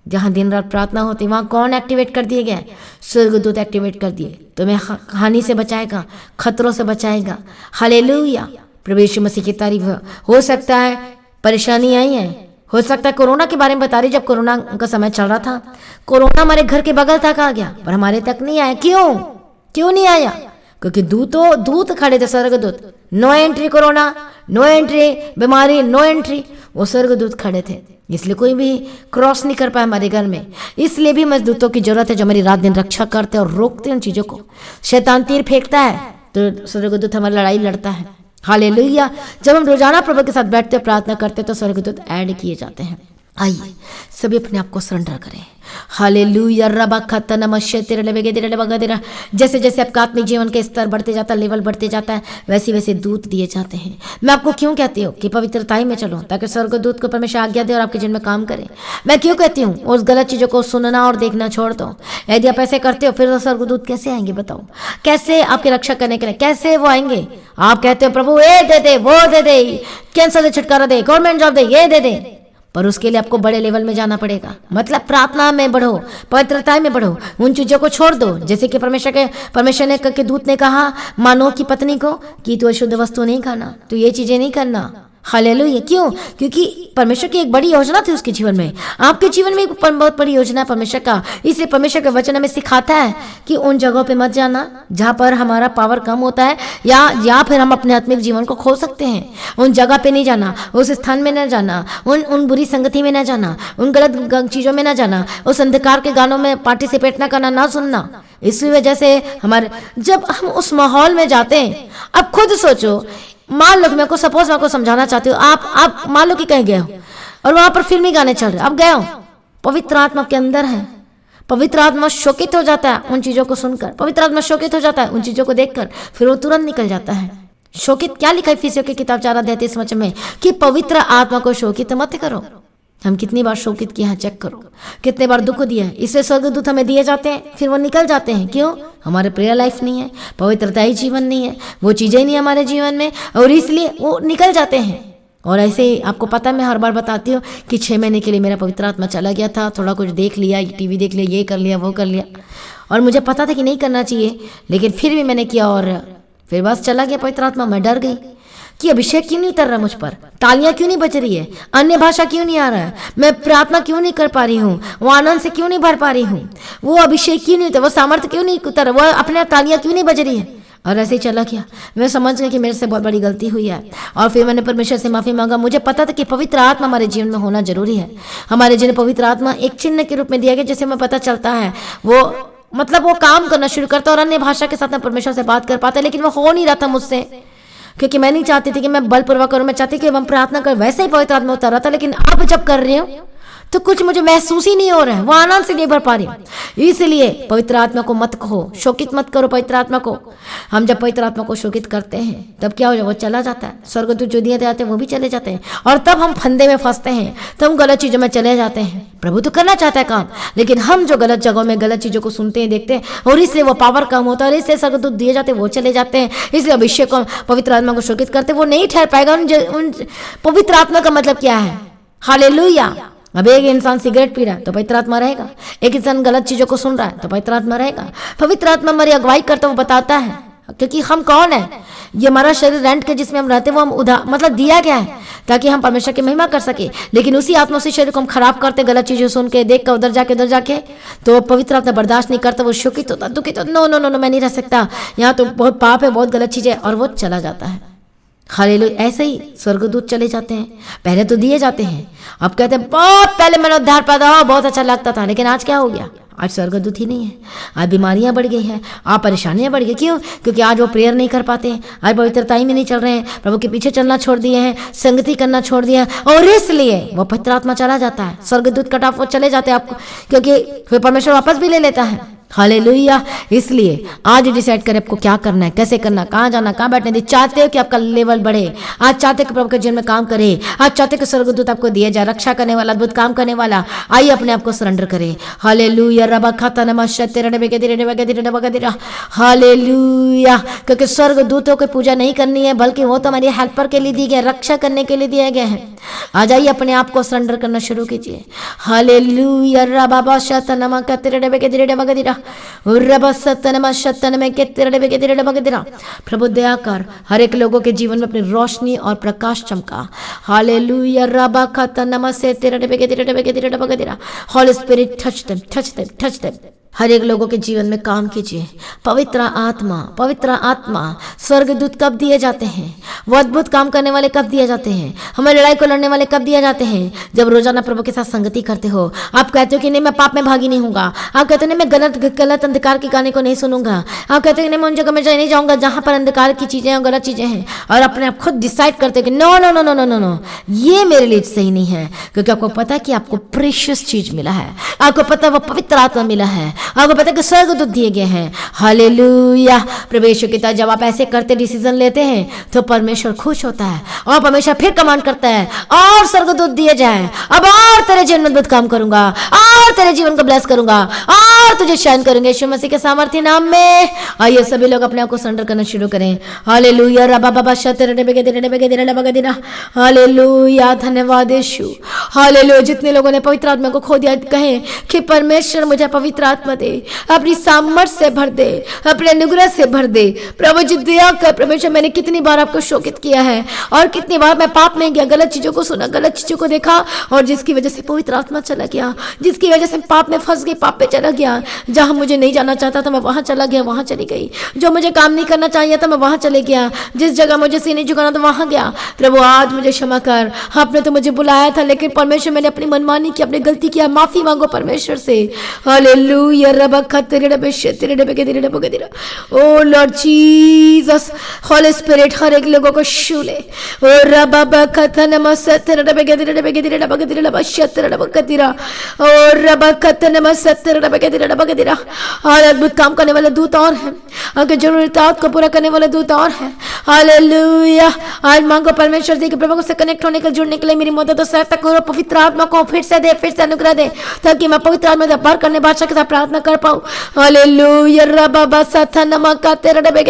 जहाँ दिन रात प्रार्थना होती वहाँ कौन एक्टिवेट कर दिए गए? स्वर्गदूत एक्टिवेट कर दिए। तुम्हें हानि से बचाएगा, खतरों से बचाएगा। हालेलुया। प्रभु यीशु मसीह की तारीफ हो सकता है परेशानी आई है, हो सकता है कोरोना के बारे में बता रही, जब कोरोना का समय चल रहा था, कोरोना हमारे घर के बगल तक आ गया पर हमारे तक नहीं आया। क्यों नहीं आया? क्योंकि दूत खड़े थे, स्वर्गदूत। No entry corona, no entry बीमारी, नो एंट्री। वो स्वर्गदूत खड़े थे, इसलिए कोई भी क्रॉस नहीं कर पाया हमारे घर में। इसलिए भी मजदूतों की जरूरत है जो हमारी रात दिन रक्षा करते हैं और रोकते हैं उन चीजों को। शैतान तीर फेंकता है तो स्वर्गदूत हमारी लड़ाई लड़ता है। हालेलुया। जब हम रोजाना प्रभु के साथ बैठते प्रार्थना करते तो स्वर्गदूत ऐड किए जाते हैं। आइए सभी अपने आप को सरेंडर करें। हालेलुया। रबा खत नमश्य तेरे बगदिरा। जैसे जैसे आपका आत्मिक जीवन के स्तर बढ़ते जाता है, लेवल बढ़ते जाता है, वैसे वैसे दूत दिए जाते हैं। मैं आपको क्यों कहती हूँ कि पवित्रताई में चलो ताकि स्वर्गदूत को परमेश्वर आज्ञा दे और आपके जीवन में काम करे। मैं क्यों कहती हूँ उस गलत चीजों को सुनना और देखना छोड़ दो। यदि आप ऐसे करते हो फिर स्वर्गदूत कैसे आएंगे बताओ? कैसे आपकी रक्षा करने के लिए कैसे वो आएंगे? आप कहते हो प्रभु ये दे दे, वो दे दे, कैंसर से छुटकारा दे, गवर्नमेंट जॉब दे, ये दे दे, पर उसके लिए आपको बड़े लेवल में जाना पड़ेगा। मतलब प्रार्थना में बढ़ो, पवित्रता में बढ़ो, उन चीजों को छोड़ दो। जैसे कि परमेश्वर ने के दूत ने कहा मानव की पत्नी को कि तू अशुद्ध वस्तु नहीं खाना, तू ये चीजें नहीं करना। हालेलुया। क्यों? क्योंकि परमेश्वर की एक बड़ी योजना थी उसके जीवन में। आपके जीवन में एक बहुत बड़ी योजना है परमेश्वर का। इसलिए परमेश्वर का वचन हमें सिखाता है कि उन जगहों पे मत जाना जहाँ पर हमारा पावर कम होता है या फिर हम अपने आत्मिक जीवन को खो सकते हैं। उन जगह पे नहीं जाना, उस स्थान में न जाना, उन बुरी संगति में न जाना, उन गलत चीजों में न जाना, उस अंधकार के गानों में पार्टिसिपेट न करना, ना सुनना। इसी वजह से हमारे जब हम उस माहौल में जाते हैं, अब खुद सोचो, मान लो मैं को समझाना चाहती हूँ, आप मान लो कि कहीं गए हो और वहां पर फिल्मी गाने चल रहे, अब गए हो, पवित्र आत्मा के अंदर है, पवित्र आत्मा शोकित हो जाता है उन चीजों को सुनकर, पवित्र आत्मा शोकित हो जाता है उन चीजों को देखकर, फिर वो तुरंत निकल जाता है। शोकित क्या लिखा है इफिसियों की किताब 4:33 में कि पवित्र आत्मा को शोकित मत करो। हम कितनी बार शोकित किया है, चेक करो, कितने बार दुख दिया है। इसलिए स्वर्गदूत हमें दिए जाते हैं, फिर वो निकल जाते हैं। क्यों? हमारे प्रेयर लाइफ नहीं है, पवित्रता ही जीवन नहीं है, वो चीजें नहीं हमारे जीवन में, और इसलिए वो निकल जाते हैं। और ऐसे ही आपको पता है, मैं हर बार बताती हूँ कि 6 महीने के लिए मेरा पवित्र आत्मा चला गया था, थोड़ा कुछ देख लिया, टीवी देख लिया, ये कर लिया, वो कर लिया, और मुझे पता था कि नहीं करना चाहिए, लेकिन फिर भी मैंने किया और फिर बस चला गया पवित्र आत्मा। मैं डर गई कि अभिषेक क्यों नहीं उतर रहा मुझ पर, तालियां क्यों नहीं बज रही है, अन्य भाषा क्यों नहीं आ रहा है, मैं प्रार्थना क्यों नहीं कर पा रही हूँ, वो आनंद से क्यों नहीं भर पा रही हूँ, वो अभिषेक क्यों नहीं उतर, वो सामर्थ्य क्यों नहीं उतर, वो अपने तालियां क्यों नहीं बज रही है। और ऐसे ही चला गया। मैं समझ गई कि मेरे से बहुत बड़ी गलती हुई है, और फिर मैंने परमेश्वर से माफी मांगा। मुझे पता था कि पवित्र आत्मा हमारे जीवन में होना जरूरी है। हमारे जीवन में पवित्र आत्मा एक चिन्ह के रूप में दिया गया, जिससे हमें पता चलता है वो मतलब वो काम करना शुरू करता और अन्य भाषा के साथ मैं परमेश्वर से बात कर पाता, लेकिन वो हो नहीं रहा था मुझसे, क्योंकि मैं नहीं चाहती थी कि मैं बलपूर्वक करूं, मैं चाहती कि हम प्रार्थना कर, वैसे ही पवित्र आत्मा उतर रहा था। लेकिन अब जब कर रही हूँ तो कुछ मुझे महसूस ही नहीं हो रहा है, वो आनंद से नहीं भर पा रही हूँ। इसलिए पवित्र आत्मा को मत कहो, शोकित मत करो पवित्र आत्मा को। हम जब पवित्र आत्मा को शोकित करते हैं तब क्या हो जाए, वो चला जाता है, स्वर्गदूत जो दिए जाते हैं वो भी चले जाते हैं, और तब हम फंदे में फंसते हैं, तब हम गलत चीजों में चले जाते हैं। प्रभु तो करना चाहता है काम, लेकिन हम जो गलत जगहों में गलत चीजों को सुनते हैं, देखते हैं, और इसलिए वो पावर कम होता है, और इसलिए स्वर्गदूत दिए जाते हैं वो चले जाते हैं। इसलिए अभिषेक को पवित्र आत्मा को शोकित करते वो नहीं ठहर पाएगा। उन पवित्र आत्मा का मतलब क्या है? हालेलुया। अब एक इंसान सिगरेट पी रहा है तो पवित्र आत्मा रहेगा, एक इंसान गलत चीजों को सुन रहा है तो पवित्र आत्मा रहेगा। पवित्र आत्मा हमारी अगुवाई करता वो बताता है, क्योंकि हम कौन है, ये हमारा शरीर रेंट के जिसमें हम रहते हैं वो हम मतलब दिया गया है ताकि हम परमेश्वर की महिमा कर सके। लेकिन उसी आत्मा से शरीर को हम खराब करते, गलत चीजें सुन के, देख कर, उधर जाके तो पवित्र आत्मा बर्दाश्त नहीं करता, वो शोकित होता, दुखित होता, नो नो नो नो मैं नहीं रह सकता, यहाँ तो बहुत पाप है, बहुत गलत चीज है, और वो चला जाता है। हालेलुया। ऐसे ही स्वर्गदूत चले जाते हैं, पहले तो दिए जाते हैं, अब कहते हैं बहुत पहले मैंने उद्धार पाया था, बहुत अच्छा लगता था, लेकिन आज क्या हो गया, आज स्वर्गदूत ही नहीं है, आज बीमारियां बढ़ गई हैं, आज परेशानियां बढ़ गई। क्यों? क्योंकि आज वो प्रेयर नहीं कर पाते, आज पवित्रता में नहीं चल रहे हैं, प्रभु के पीछे चलना छोड़ दिए हैं, संगति करना छोड़ दिया है, और इसलिए वो पवित्र आत्मा चला जाता है, स्वर्गदूत कट ऑफ वो चले जाते हैं आपको, क्योंकि फिर परमेश्वर वापस भी ले लेता है। हालेलुया। इसलिए आज डिसाइड करें आपको क्या करना है, कैसे करना, कहाँ जाना, कहाँ बैठना है। चाहते हो कि आपका लेवल बढ़े, आज चाहते हो कि प्रभु के जीवन में काम करे, आज चाहते हो कि स्वर्गदूत आपको दिया जाए, रक्षा करने वाला, अद्भुत काम करने वाला, आइए अपने आप को सरेंडर करें। हालेलुया। रबा खाता हालेलुया। क्योंकि स्वर्गदूतों की पूजा नहीं करनी है, बल्कि वो तो हमारी हेल्पर के लिए दिए गए, रक्षा करने के लिए दिए गए हैं। आ जाइए अपने आप को सरेंडर करना शुरू कीजिए। हालेलुया। रबा शतनमा कतिरा प्रभु दया कर हर एक लोगों के जीवन में अपनी रोशनी और प्रकाश चमका। हालेलुया। रबा खाता नमस्ते हॉली स्पिरिट टच देम। हर एक लोगों के जीवन में काम कीजिए। पवित्र आत्मा स्वर्गदूत कब दिए जाते हैं, वो अद्भुत काम करने वाले कब दिए जाते हैं, हमारी लड़ाई को लड़ने वाले कब दिए जाते हैं, जब रोजाना प्रभु के साथ संगति करते हो। आप कहते हो कि नहीं मैं पाप में भागी नहीं हूँगा, आप कहते हो नहीं मैं गलत अंधकार के गाने को नहीं सुनूंगा, आप कहते हो नहीं मैं उन जगह में नहीं जाऊंगा जहाँ पर अंधकार की चीजें और गलत चीजें हैं, और अपने आप खुद डिसाइड करते हो कि no no no no no no no ये मेरे लिए सही नहीं है, क्योंकि आपको पता है कि आपको प्रेशियस चीज मिला है, आपको पता है वो पवित्र आत्मा मिला है, आपको पता है कि स्वर्गदूत दिए गए हैं। हालेलुया। प्रभु के जब आप ऐसे करते डिसीजन लेते हैं तो परमेश्वर खुश होता है, और परमेश्वर फिर कमांड करता है और स्वर्गदूत दिए जाए, अब और तेरे जीवन में अद्भुत काम करूंगा, और तेरे जीवन को ब्लेस करूंगा, और तुझे शाइन करूंगा यीशु मसीह के सामर्थ्य नाम में। आइए सभी लोग अपने आप को सरेंडर करना शुरू करें। हालेलुया। रबा बाबा हालेलुया। धन्यवाद यीशु। हालेलुया। जितने लोगों ने पवित्र आत्मा को खो दिया, कहें कि परमेश्वर मुझे पवित्र आत्मा दे, अपनी सामर्थ्य से भर दे, अपने अनुग्रह से भर दे। प्रभु जी दया कर। परमेश्वर मैंने कितनी बार आपको शोकित किया है, और कितनी बार मैं पाप में गया, गलत चीजों को सुना, गलत चीजों को देखा, और जिसकी वजह से पवित्र आत्मा चला गया, जिसकी वजह से पाप में फंस गई, पाप पे चला गया, जहां मुझे नहीं जाना चाहता था मैं वहां चला गया, वहां चली गई, जो मुझे काम नहीं करना चाहिए था मैं वहां चले गया, जिस जगह मुझे सिर नहीं झुकाना था वहां गया। प्रभु आज मुझे क्षमा कर, आपने तो मुझे बुलाया था, लेकिन परमेश्वर मैंने अपनी मनमानी की, अपनी गलती किया, माफी मांगो परमेश्वर से। हालेलुया। ओ लॉर्ड जीसस, होली स्पिरिट हर एक लोगों को छू ले। ओ रबा खता नमस्ते और अद्भुत काम करने वाले दूत और हैं, आपकी जरूरत को पूरा करने वाले दूत और हैं। हालेलुया। आज मांगो परमेश्वर जी के प्रभु से कनेक्ट होने के, जुड़ने के लिए मेरी मदद और सहायता करो। पवित्र आत्मा को फिर से दे, फिर से अनुग्रह दे, ताकि मैं पवित्र आत्मा से बाहर करने बादशाह के साथ प्रार्थना कर पाऊं। हालेलुया। रबा साथा नमका तेरे डबे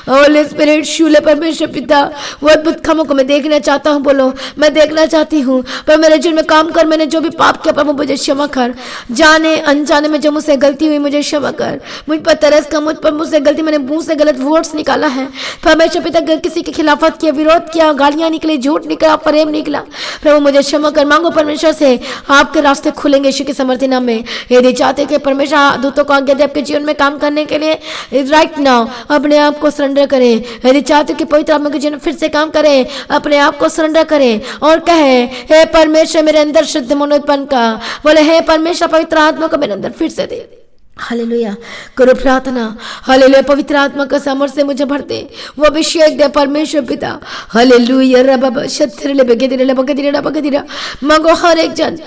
होली स्पिरिट शूले परमेश्वर पिता, वो अद्भुत कामों को मैं देखना चाहता हूँ। बोलो मैं देखना चाहती हूँ, पर मेरे जीवन में काम कर। मैंने जो भी पाप किया प्रभु मुझे क्षमा कर, जाने अनजाने में जो मुझसे गलती हुई मुझे क्षमा कर। मुझ पर तरस का, मुझ पर मुझसे गलती, मैंने मुंह से गलत वर्ड्स निकाला है परमेश्वर पिता, किसी की खिलाफत किया, विरोध किया, गालियां निकली, झूठ निकला, प्रेम निकला, प्रभु मुझे क्षमा कर। मांगो परमेश्वर से, आपके रास्ते खुलेंगे यीशु के समर्थी नाम में। यदि चाहते कि परमेश्वर दूतों को आज्ञा दे आपके जीवन में काम करने के लिए, राइट नाउ अपने आप को सरेंडर करें। यदि चाहते कि पवित्र आत्मा के जीवन फिर से काम करें, अपने आप को सरेंडर करें और कहे, हे परमेश्वर मेरे अंदर शुद्ध मन उत्पन्न का। बोले हे परमेश्वर पवित्र आत्मा को मेरे अंदर फिर से दे। हालेलुया। करो प्रार्थना। हालेलुया। पवित्र आत्मा का सामर्थ्य से मुझे भर दे, वो अभिषेक दे परमेश्वर पिता। हालेलुया। रबा शत्रुले बगदिरे बगदिरा। मांगो हर एक जन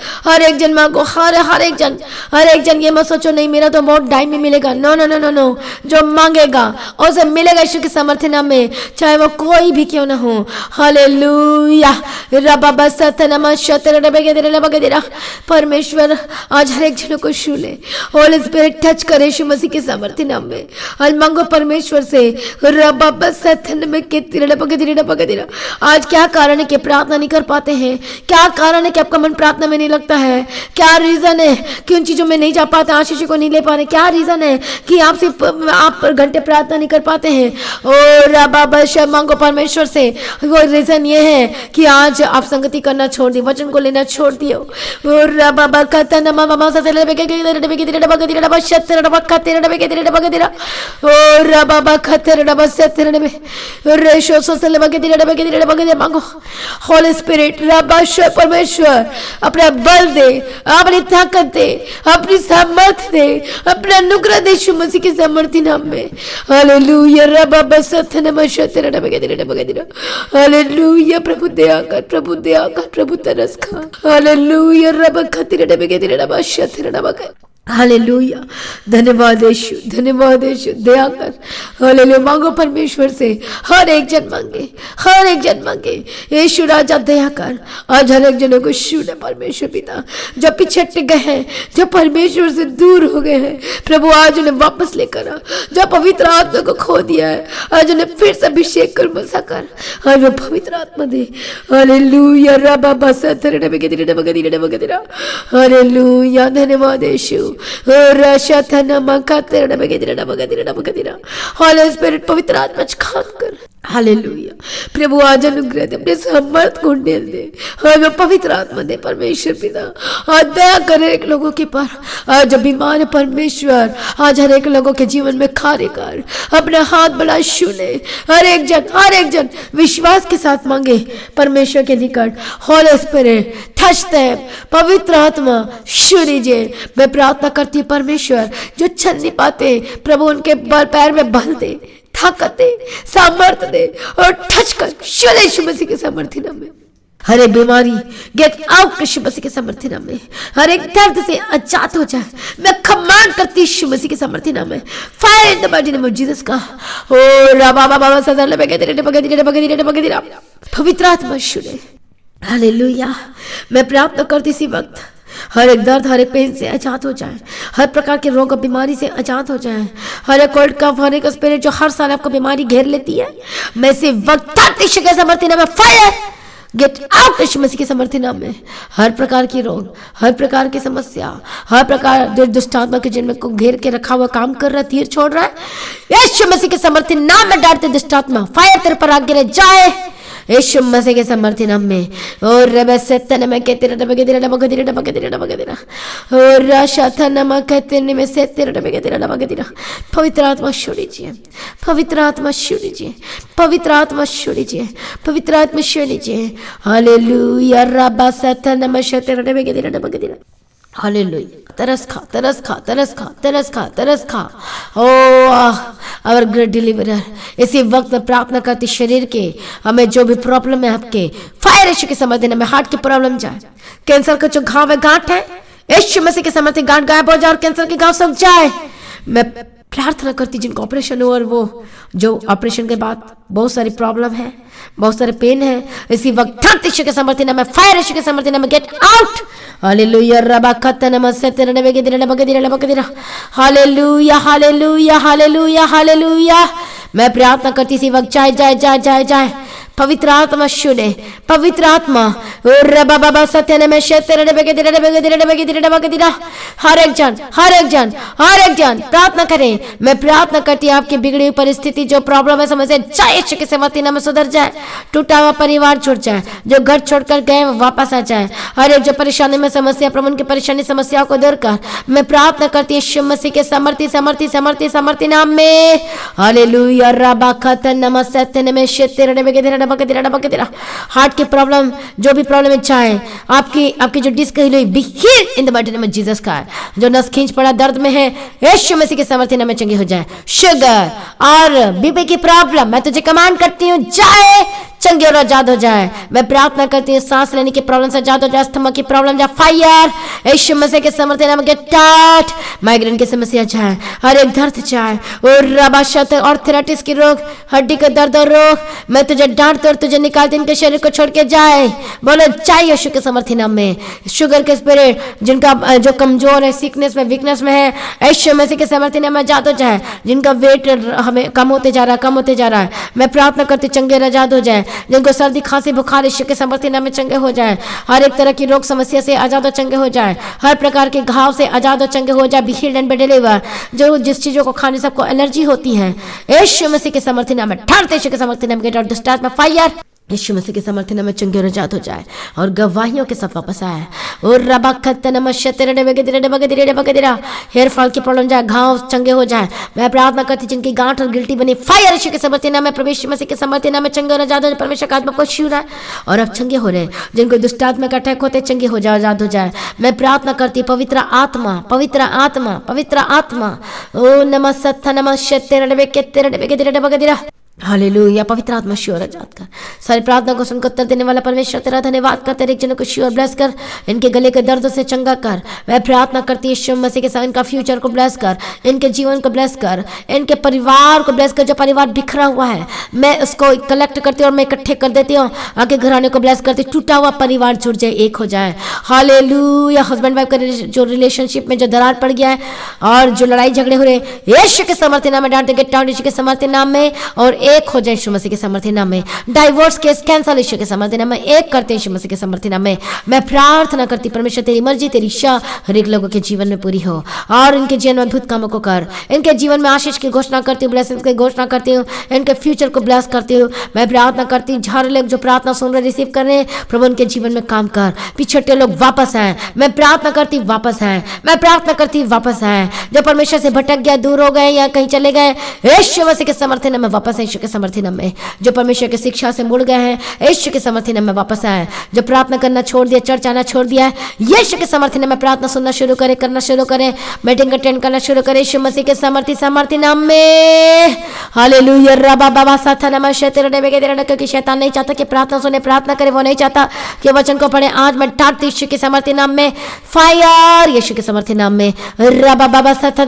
मांगो, हर एक जन। ये मत सोचो नहीं मेरा तो बहुत टाइम में मिलेगा। No no no no no, जो मांगेगा उसे मिलेगा यीशु के सामर्थ्य नाम में, चाहे वो कोई भी क्यों ना हो। हालेलुया। रबा सतनमा शत्रुले बगदिरा। परमेश्वर आज हर एक जन को छू ले। होली स्पिरिट टच करे यीशु मसीह के सामर्थ्य नाम में। आज मांगो परमेश्वर से, रबा बसथन में कितने डबक। आज क्या कारण है कि प्रार्थना नहीं कर पाते हैं? क्या कारण है कि आपका मन प्रार्थना में नहीं लगता है? क्या रीजन है कि उन चीजों में नहीं जा पाते, आशीष को नहीं ले पा रहे? क्या रीजन है कि आप घंटे प्रार्थना नहीं कर पाते हैं? और रबा बस मांगो परमेश्वर से। वो रीजन ये है कि आज आप संगति करना छोड़ दिए, वचन को लेना छोड़ दिए। और रबा बकतन मामा से ले होली स्पिरिट परमेश्वर अपना बल दे, अपनी ताकत दे, अपनी सामर्थ दे, अपना अनुग्रह दे यीशु मसीह के सामर्थ्य नाम में। हालेलुया रबा बसथन मशतन हालेलुया। प्रभु दया कर, प्रभु दया कर, प्रभु तरस खा। हालेलुया रबा खतिर रबा शतर रबा। हालेलुया। धन्यवाद यीशु, धन्यवाद यीशु, दया कर। हालेलुया। मांगो परमेश्वर से, हर एक जन मांगे, हर एक जन मांगे। यीशु राजा दया कर। आज हर एक जनों को छूने परमेश्वर पिता, जो पीछे हट गए हैं, जो परमेश्वर से दूर हो गए हैं, प्रभु आज उन्हें वापस लेकर आ। जो पवित्र आत्मा को खो दिया है, आज उन्हें फिर से अभिषेक कर, बसा कर। आज वो पवित्र आत्मा दे। हालेलुया रबा बसतर डबगदिरा। हालेलुया। धन्यवाद यीशु। होली स्पिरिट पवित्र आत्मा काम कर। हालेलुया। प्रभु आज अनुग्रह दे, अपने सामर्थ को ढेल दे। हमें पवित्र आत्मा दे परमेश्वर पिता। आज दया करे एक लोगों के पर, आज बीमार है परमेश्वर, आज हर एक लोगों के जीवन में कार्य कर। अपने हाथ बड़ा छूने, हर एक जन विश्वास के साथ मांगे परमेश्वर के निकट। होली स्पिरिट टच देम, पवित्र आत्मा छू लीजिए। मैं प्रार्थना करती हूँ परमेश्वर, जो चल नहीं पाते प्रभु उनके पैर में बल दे, ताकत दे, सामर्थ्य दे और टच कर यीशु मसीह के सामर्थ्य नाम में। हर एक बीमारी गेट आउट यीशु मसीह के सामर्थ्य नाम में। हर एक दर्द से आजाद हो जाए, मैं कमांड करती यीशु मसीह के सामर्थ्य नाम में। Fire in the mighty name of Jesus का। ओ रबा बाबा सदर बगदिरा पवित्र आत्मा छूने। हालेलुया। मैं प्रार्थना करती इसी वक्त हर एक दर्द, हर एक पेन से आजाद हो जाए, हर प्रकार के रोग और बीमारी से आजाद हो जाए। हर एक कोल्ड कफ, हर एक स्पिरिट जो हर साल आपको बीमारी घेर लेती है, मैं इसी वक्त यीशु के सामर्थ्य नाम में फायर गेट आउट यीशु मसीह के सामर्थ्य नाम में। हर प्रकार की रोग, हर प्रकार की समस्या, हर प्रकार जो दुष्ट आत्मा के जिनमें को घेर के रखा हुआ काम कर रहा है, तीर छोड़ रहा है, यीशु मसीह के सामर्थ्य नाम में डालते दुष्ट आत्मा फायर तेरे पर आगे जाए यीशु मसीह के सामर्थ्य नाम में। और रबसतन में कहते रबगदिरा और राशतन में कहते में से तेरे रबगदिरा। पवित्र आत्मा छू लीजिए, पवित्र आत्मा छू लीजिए, पवित्र आत्मा छू लीजिए, पवित्र आत्मा छू लीजिए। हालेलुया रबसतन में से तेरे रबगदिरा। हालेलुया। तरस खा, तरस खा, तरस खा, तरस खा, तरस खा। ओह आवर ग्रेट डिलीवरर, इसी वक्त में प्रार्थना करती शरीर के हमें जो भी प्रॉब्लम है आपके फायर यीशु के सामर्थ्य नाम में। हार्ट की प्रॉब्लम जाए, कैंसर का जो घाव है, गांठ है, यीशु मसीह के सामर्थ्य गांठ गायब हो जाए और कैंसर के घाव सूख जाए। मैं प्रार्थना करती जिनको ऑपरेशन हो और वो जो ऑपरेशन के बाद बहुत सारी प्रॉब्लम है, बहुत सारे पेन है, इसी वक्त यीशु के सामर्थ्य नाम में फायर यीशु के सामर्थ्य नाम में गेट आउट। हालेलुया रबा खतन मसतन बगदिरा। Hallelujah hallelujah hallelujah hallelujah. मैं प्रार्थना करती इसी वक्त जाए जाए जाए जाए जाए पवित्र आत्मा छूने, पवित्र आत्मा। रबा बाबा सत्यन में शतर बगदिरा। हर एक जन, हर एक जन, हर एक जन प्रार्थना करें। मैं प्रार्थना करती आपकी बिगड़ी हुई परिस्थिति, जो प्रॉब्लम है, समझ से जाए यीशु के सामर्थ्य नाम में सुधर जाए। टूटा हुआ परिवार छूट जाए, जो घर छोड़कर गए वो वापस आ जाए। हर एक जो परेशानी में समस्या, प्रभु उनकी परेशानी समस्याओं को दूर कर। मैं प्रार्थना करती यीशु मसीह के सामर्थ्य सामर्थ्य सामर्थ्य सामर्थ्य नाम में। हालेलुया रबा खतन नमस्तन में शतर बगदिरा। हार्ट की प्रॉब्लम, जो भी प्रॉब्लम है, चाहे आपकी जो डिस्क हिली be healed in the mighty name of Jesus का। जो नस खींच पड़ा, दर्द में है, यीशु मसीह के सामर्थ्य नाम में चंगी हो जाए। शुगर और बीपी की प्रॉब्लम, मैं तुझे कमांड करती हूँ, जाए चंगे और आजाद हो जाए। मैं प्रार्थना करती हूँ सांस लेने की प्रॉब्लम से आजाद हो जाए, अस्थमा की प्रॉब्लम जा फायर यीशु मसीह के सामर्थ्य नाम गेट आउट। माइग्रेन की समस्या जाए, हर एक दर्द जाए और रबाशत और थेराटिस की रोग, हड्डी का दर्द और रोग, मैं तुझे डांटता और तुझे निकालती, इनके शरीर को छोड़ के जाए। बोलो जाए यीशु के सामर्थ्य नाम में। शुगर के स्पिरिट जिनका जो कमजोर है, सिकनेस में वीकनेस में है, यीशु मसीह के सामर्थ्य नाम में आजाद हो जाए। जिनका वेट हमें कम होते जा रहा है, मैं प्रार्थना करती चंगे और आजाद हो जाए। जिनको सर्दी खांसी बुखार यीशु के सामर्थ्य नाम में चंगे हो जाए। हर एक तरह की रोग समस्या से आजाद और चंगे हो जाए। हर प्रकार के घाव से आजाद और चंगे हो जाए। Be healed and B deliver. जो जिस चीजों को खाने सबको एलर्जी होती है, यीशु मसीह के सामर्थ्य नाम में ठाड़ते यीशु के सामर्थ्य नाम गेट आउट दुष्ट आत्मा फायर यीशु मसीह के सामर्थ्य नाम में चंगे और आजाद हो जाए और गवाहियों के साथ वापस आए। और हेयर फॉल की प्रॉब्लम जाए, घाव चंगे हो जाए। मैं प्रार्थना करती जिनकी गांठ और गिल्टी बनी फायर यीशु के सामर्थ्य नाम में प्रवेश मसीह के सामर्थ्य नाम में चंगे और आजाद हो जाए। परमेश्वर का आत्मा को छू रहा है और अब चंगे हो रहे हैं। जिनको दुष्ट आत्मा का अटैक होते चंगे हो जाए, आजाद हो जाए। मैं प्रार्थना करती पवित्र आत्मा, पवित्र आत्मा, पवित्र आत्मा, ओ नमः सत्ता नमः शत्तेरडबे हालेलुया। पवित्र आत्मा श्योर आजाद कर। सारी प्रार्थना को सुनकर उत्तर देने वाला परमेश्वर तेरा धन्यवाद कर। तेरे जनों को श्योर ब्लेस कर, इनके गले के दर्द से चंगा कर। मैं प्रार्थना करती यीशु मसीह के साथ इनका फ्यूचर को ब्लेस कर, इनके जीवन को ब्लेस कर, इनके परिवार को ब्लेस कर। जो परिवार बिखरा हुआ है मैं उसको कलेक्ट करती हूँ और मैं इकट्ठे कर देती हूँ। आगे घराने को ब्लेस करती, टूटा हुआ परिवार जुड़ जाए, एक हो जाए। हालेलुया। हस्बैंड वाइफ का जो रिलेशनशिप में जो दरार पड़ गया है और जो लड़ाई झगड़े हो रहे यीशु के सामर्थ्य नाम में डांट देंगे, टाउन यीशु के सामर्थ्य नाम में और एक हो जाए यीशु मसीह के सामर्थ्य नाम में। डाइवोर्स केस कैंसल यीशु के सामर्थ्य नाम में एक करते यीशु मसीह के सामर्थ्य नाम में। मैं प्रार्थना करती परमेश्वर तेरी मर्जी तेरी इच्छा हर एक लोगों के जीवन में पूरी हो और इनके जीवन में अद्भुत कामों को कर। इनके जीवन में आशीष की घोषणा करती हूँ, ब्लेसिंग्स की घोषणा करती हूँ, इनके फ्यूचर को ब्लेस करती हूँ। मैं प्रार्थना करती हूँ हर लोग जो प्रार्थना सुन रहे रिसीव कर रहे हैं प्रभु उनके जीवन में काम कर। पिछड़े लोग वापस आए, मैं प्रार्थना करती वापस आए। मैं प्रार्थना करती वापस आए। जो परमेश्वर से भटक गया, दूर हो गए या कहीं चले गए, यीशु मसीह के सामर्थ्य नाम में वापस आए। यीशु के सामर्थ्य नाम में जो परमेश्वर की शिक्षा से मुड़ गए हैं, यीशु के सामर्थ्य नाम में वापस आए। जो प्रार्थना करना छोड़ दिया, चर्च आना छोड़ दिया है, यीशु के सामर्थ्य नाम में प्रार्थना सुनना शुरू करे, करना शुरू करे, मीटिंग अटेंड करना शुरू करे यीशु मसीह के सामर्थ्य नाम में। हालेलुया। रबा बाबा साथा नमः शैतान क्योंकि शैतान नहीं चाहता कि प्रार्थना सुने, प्रार्थना करे, वो नहीं चाहता कि वचन को पढ़े। आज मैं डांटती यीशु के सामर्थ्य नाम में फायर यीशु के सामर्थ्य नाम में। रबा बाबा साथा